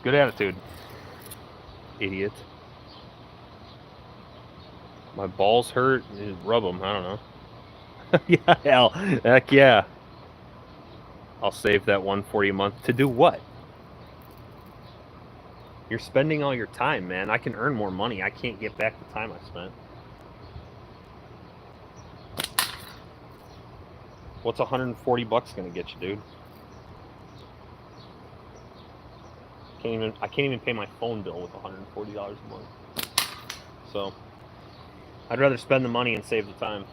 [SPEAKER 1] Good attitude. Idiot. My balls hurt. Rub them. I don't know. Yeah, hell. Heck yeah. I'll save that $140 a month. To do what? You're spending all your time, man. I can earn more money. I can't get back the time I spent. What's $140 gonna get you, dude? I can't even pay my phone bill with $140 a month. So I'd rather spend the money and save the time.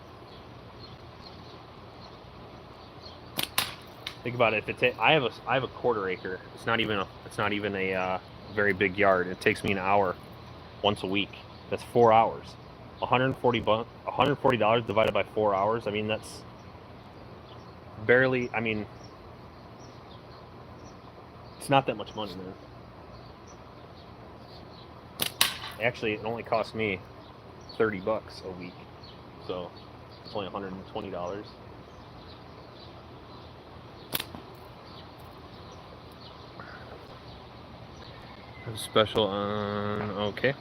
[SPEAKER 1] Think about it. If it's I have a quarter acre. It's not even a very big yard. It takes me an hour once a week. That's 4 hours. $140 divided by 4 hours. I mean, that's barely. I mean, it's not that much money, man. Actually, it only cost me $30 a week, so it's only $120. Special on okay.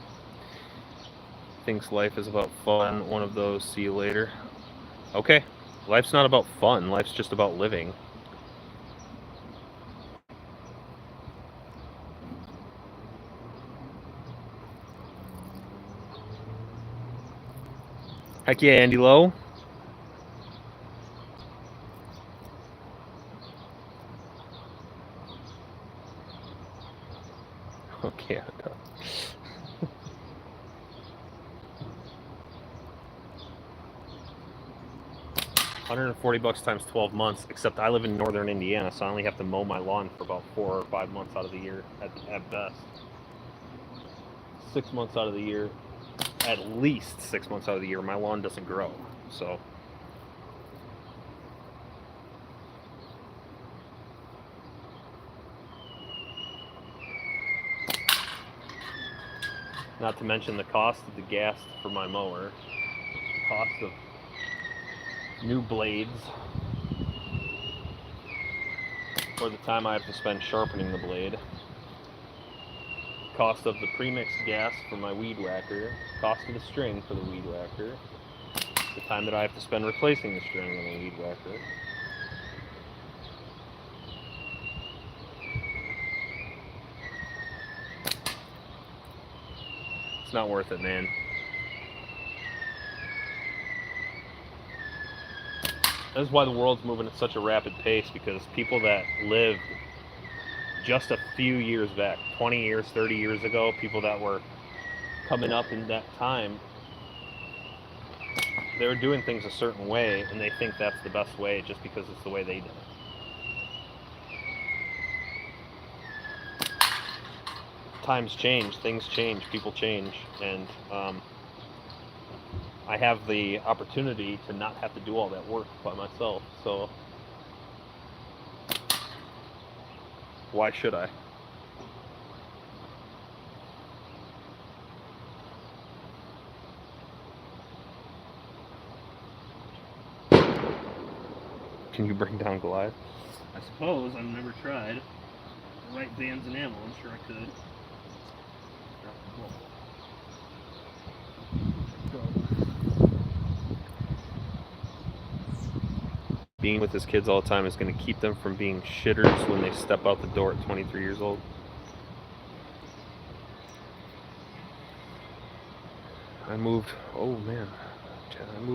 [SPEAKER 1] Thinks life is about fun. One of those. See you later. Okay, life's not about fun. Life's just about living. Heck yeah, Andy Lowe. Okay. $140 times 12 months, except I live in northern Indiana, so I only have to mow my lawn for about 4 or 5 months out of the year at best. 6 months out of the year, at least 6 months out of the year, my lawn doesn't grow. So not to mention the cost of the gas for my mower, the cost of new blades, or the time I have to spend sharpening the blade, cost of the premixed gas for my weed whacker, cost of the string for the weed whacker, the time that I have to spend replacing the string on the weed whacker. It's not worth it, man. That's why the world's moving at such a rapid pace, because people that lived just a few years back, 20 years, 30 years ago, people that were coming up in that time, they were doing things a certain way, and they think that's the best way just because it's the way they did it. Times change, things change, people change, and I have the opportunity to not have to do all that work by myself, so why should I? Can you bring down Goliath?
[SPEAKER 4] I suppose. I've never tried. The right bands and ammo, I'm sure I could.
[SPEAKER 1] Being with his kids all the time is going to keep them from being shitters when they step out the door at 23 years old. I moved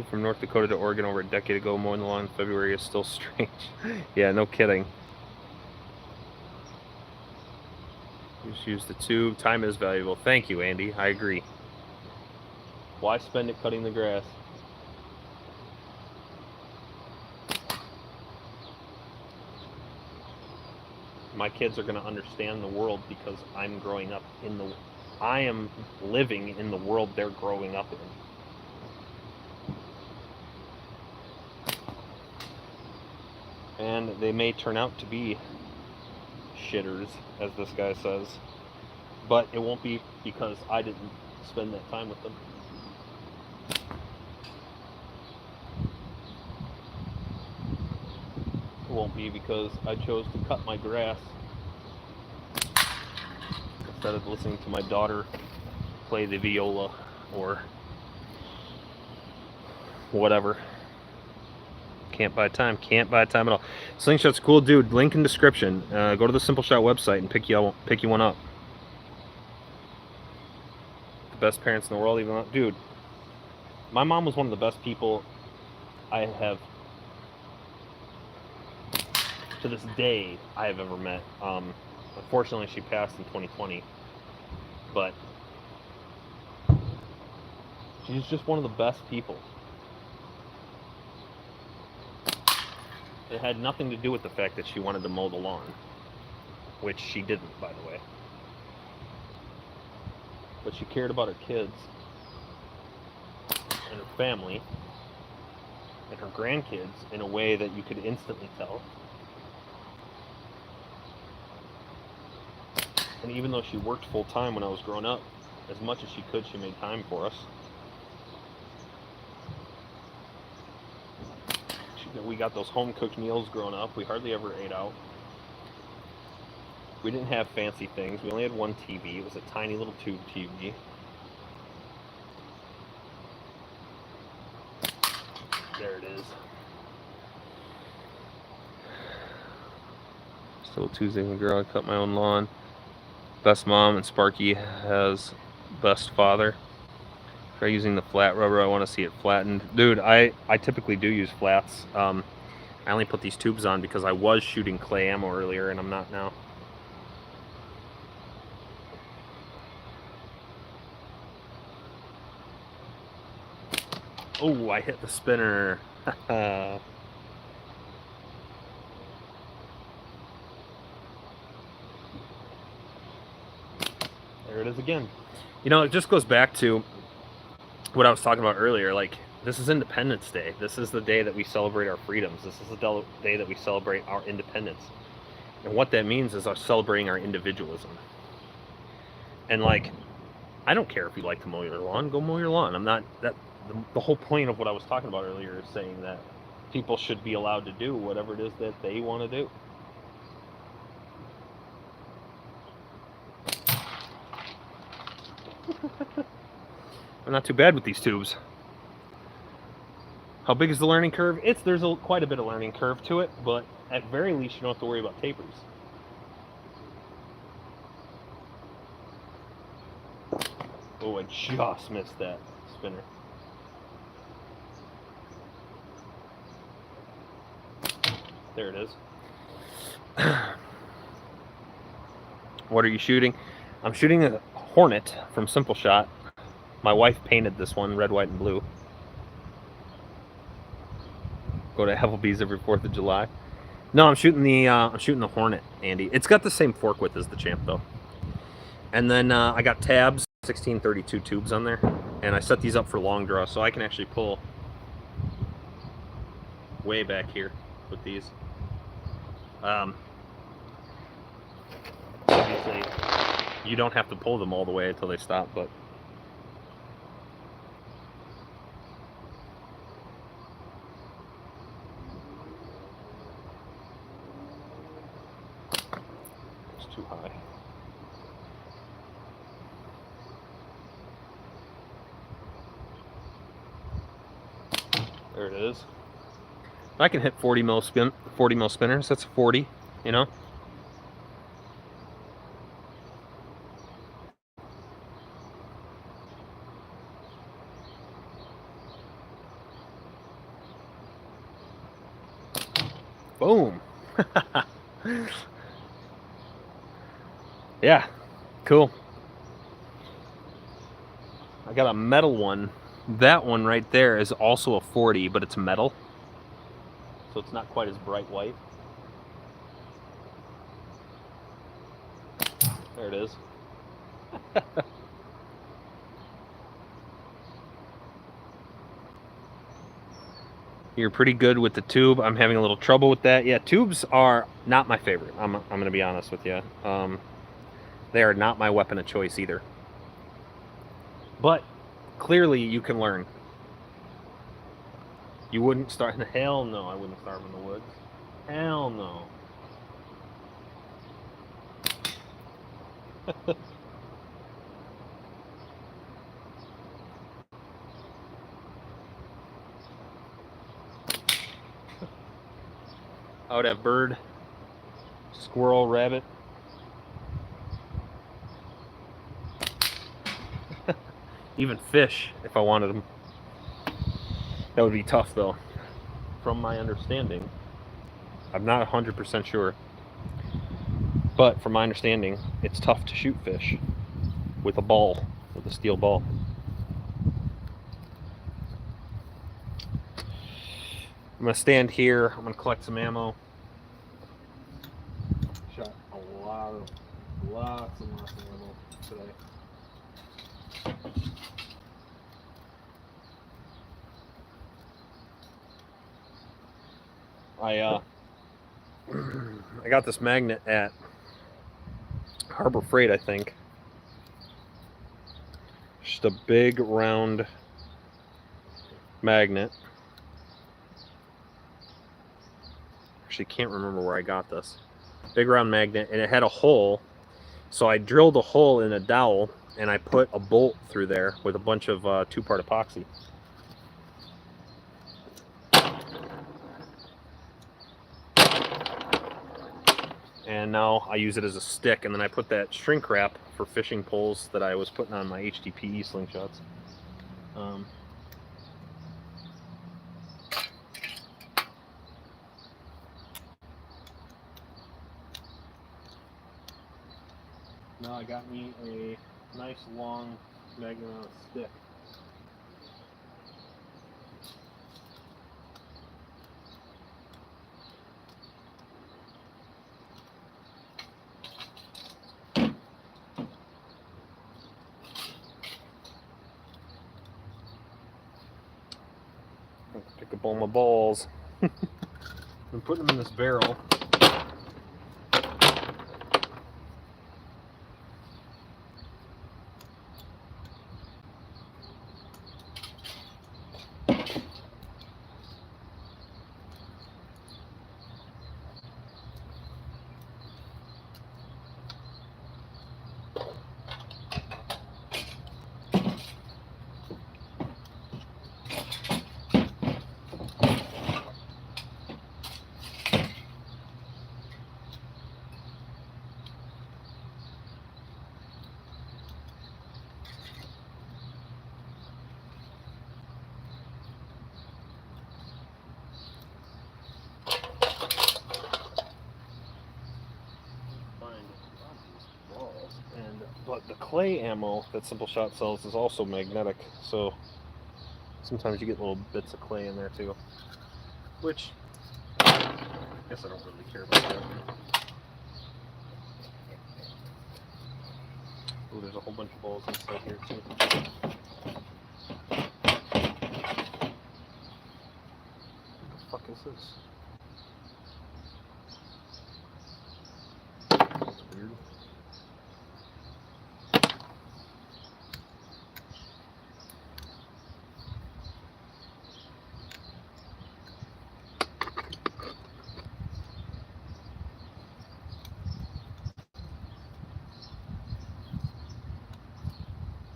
[SPEAKER 1] from North Dakota to Oregon over a decade ago. Mowing the lawn in February is still strange. Yeah, no kidding. Just use the tube. Time is valuable. Thank you, Andy. I agree. Why spend it cutting the grass? My kids are going to understand the world because I am living in the world they're growing up in. And they may turn out to be shitters, as this guy says, but it won't be because I didn't spend that time with them. It won't be because I chose to cut my grass instead of listening to my daughter play the viola or whatever. Can't buy time at all. Slingshot's cool, dude. Link in description. Go to the Simple Shot website and pick you one up. The best parents in the world, even though, dude. My mom was one of the best people I have, to this day, I have ever met. Unfortunately, she passed in 2020, but she's just one of the best people. It had nothing to do with the fact that she wanted to mow the lawn, which she didn't, by the way. But she cared about her kids and her family and her grandkids in a way that you could instantly tell. And even though she worked full time when I was growing up, as much as she could, she made time for us. We got those home-cooked meals growing up. We hardly ever ate out. We didn't have fancy things. We only had one TV. It was a tiny little tube TV. There it is. Still Tuesday, my girl. I cut my own lawn. Best mom, and Sparky has best father. Try using the flat rubber. I want to see it flattened. Dude, I typically do use flats. I only put these tubes on because I was shooting clay ammo earlier and I'm not now. Oh, I hit the spinner. There it is again. You know, it just goes back to what I was talking about earlier. Like, this is Independence Day. This is the day that we celebrate our freedoms. This is the day that we celebrate our independence. And what that means is us celebrating our individualism. And like, I don't care if you like to mow your lawn, go mow your lawn. I'm not that. The whole point of what I was talking about earlier is saying that people should be allowed to do whatever it is that they want to do. I'm not too bad with these tubes. How big is the learning curve? There's quite a bit of learning curve to it, but at very least you don't have to worry about tapers. Oh, I just missed that spinner. There it is. What are you shooting? I'm shooting a Hornet from Simple Shot. My wife painted this one red, white, and blue. Go to Applebee's every 4th of July. No, I'm shooting the Hornet, Andy. It's got the same fork width as the Champ though. And then I got tabs, 1632 tubes on there, and I set these up for long draw, so I can actually pull way back here with these. Obviously, you don't have to pull them all the way until they stop, but it's too high. There it is. I can hit 40 mil spinners. That's 40, you know. Boom. Yeah, cool. I got a metal one. That one right there is also a 40, but it's metal. So it's not quite as bright white. There it is. You're pretty good with the tube. I'm having a little trouble with that. Yeah, tubes are not my favorite. I'm going to be honest with you. They are not my weapon of choice either. But clearly you can learn. You wouldn't start in the hell no, I wouldn't start in the woods. Hell no. I would have bird, squirrel, rabbit. Even fish if I wanted them. That would be tough though. From my understanding, I'm not 100% sure, but from my understanding, it's tough to shoot fish with a ball, with a steel ball. I'm gonna stand here, I'm gonna collect some ammo. Shot lots of ammo today. I got this magnet at Harbor Freight, I think. Just a big round magnet. Actually, can't remember where I got this. Big round magnet, and it had a hole. So I drilled a hole in a dowel, and I put a bolt through there with a bunch of 2-part epoxy. And now I use it as a stick, and then I put that shrink wrap for fishing poles that I was putting on my HDPE slingshots. Now I got me a nice long magnet on a stick. Pick up all my balls. I'm putting them in this barrel. the clay ammo that Simple Shot sells is also magnetic, so sometimes you get little bits of clay in there too. Which, I guess I don't really care about that. Oh, there's a whole bunch of balls inside here too. What the fuck is this? That's weird.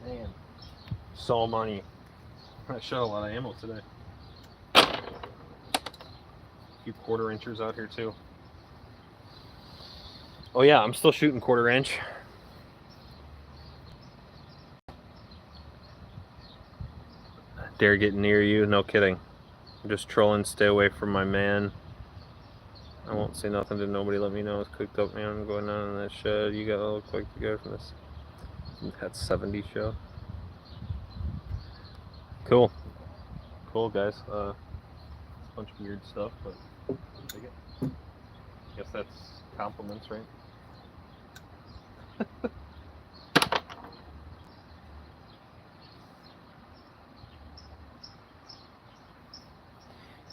[SPEAKER 1] Man, so money. I shot a lot of ammo today. A few 1/4 inchers out here too. Oh yeah, I'm still shooting 1/4 inch. Dare get near you? No kidding. I'm just trolling. Stay away from my man. I won't say nothing to nobody. Let me know it's cooked up, man. I'm going on in that shed. You got to look like the guy from this. That 70 show. Cool. Cool, guys. A bunch of weird stuff, but I dig it. Guess that's compliments, right?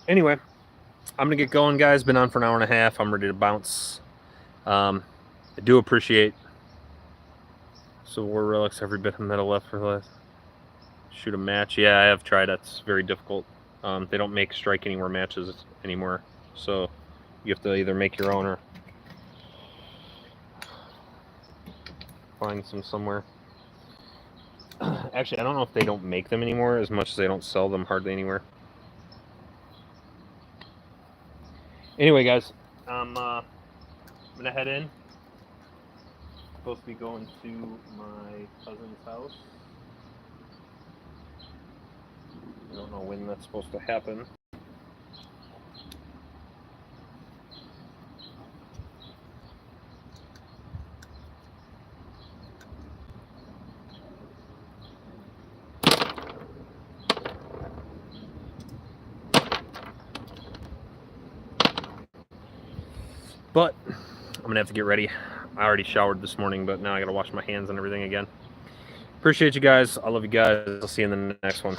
[SPEAKER 1] Anyway, I'm gonna get going, guys. Been on for an hour and a half. I'm ready to bounce. I do appreciate War Relics every bit of metal left for last. Shoot a match. Yeah, I have tried. That's very difficult. They don't make Strike Anywhere matches anymore, so you have to either make your own or find some somewhere. Actually, I don't know if they don't make them anymore as much as they don't sell them hardly anywhere. Anyway, guys, I'm gonna head in. Supposed to be going to my cousin's house. I don't know when that's supposed to happen. But I'm gonna have to get ready. I already showered this morning, but now I gotta wash my hands and everything again. Appreciate you guys. I love you guys. I'll see you in the next one.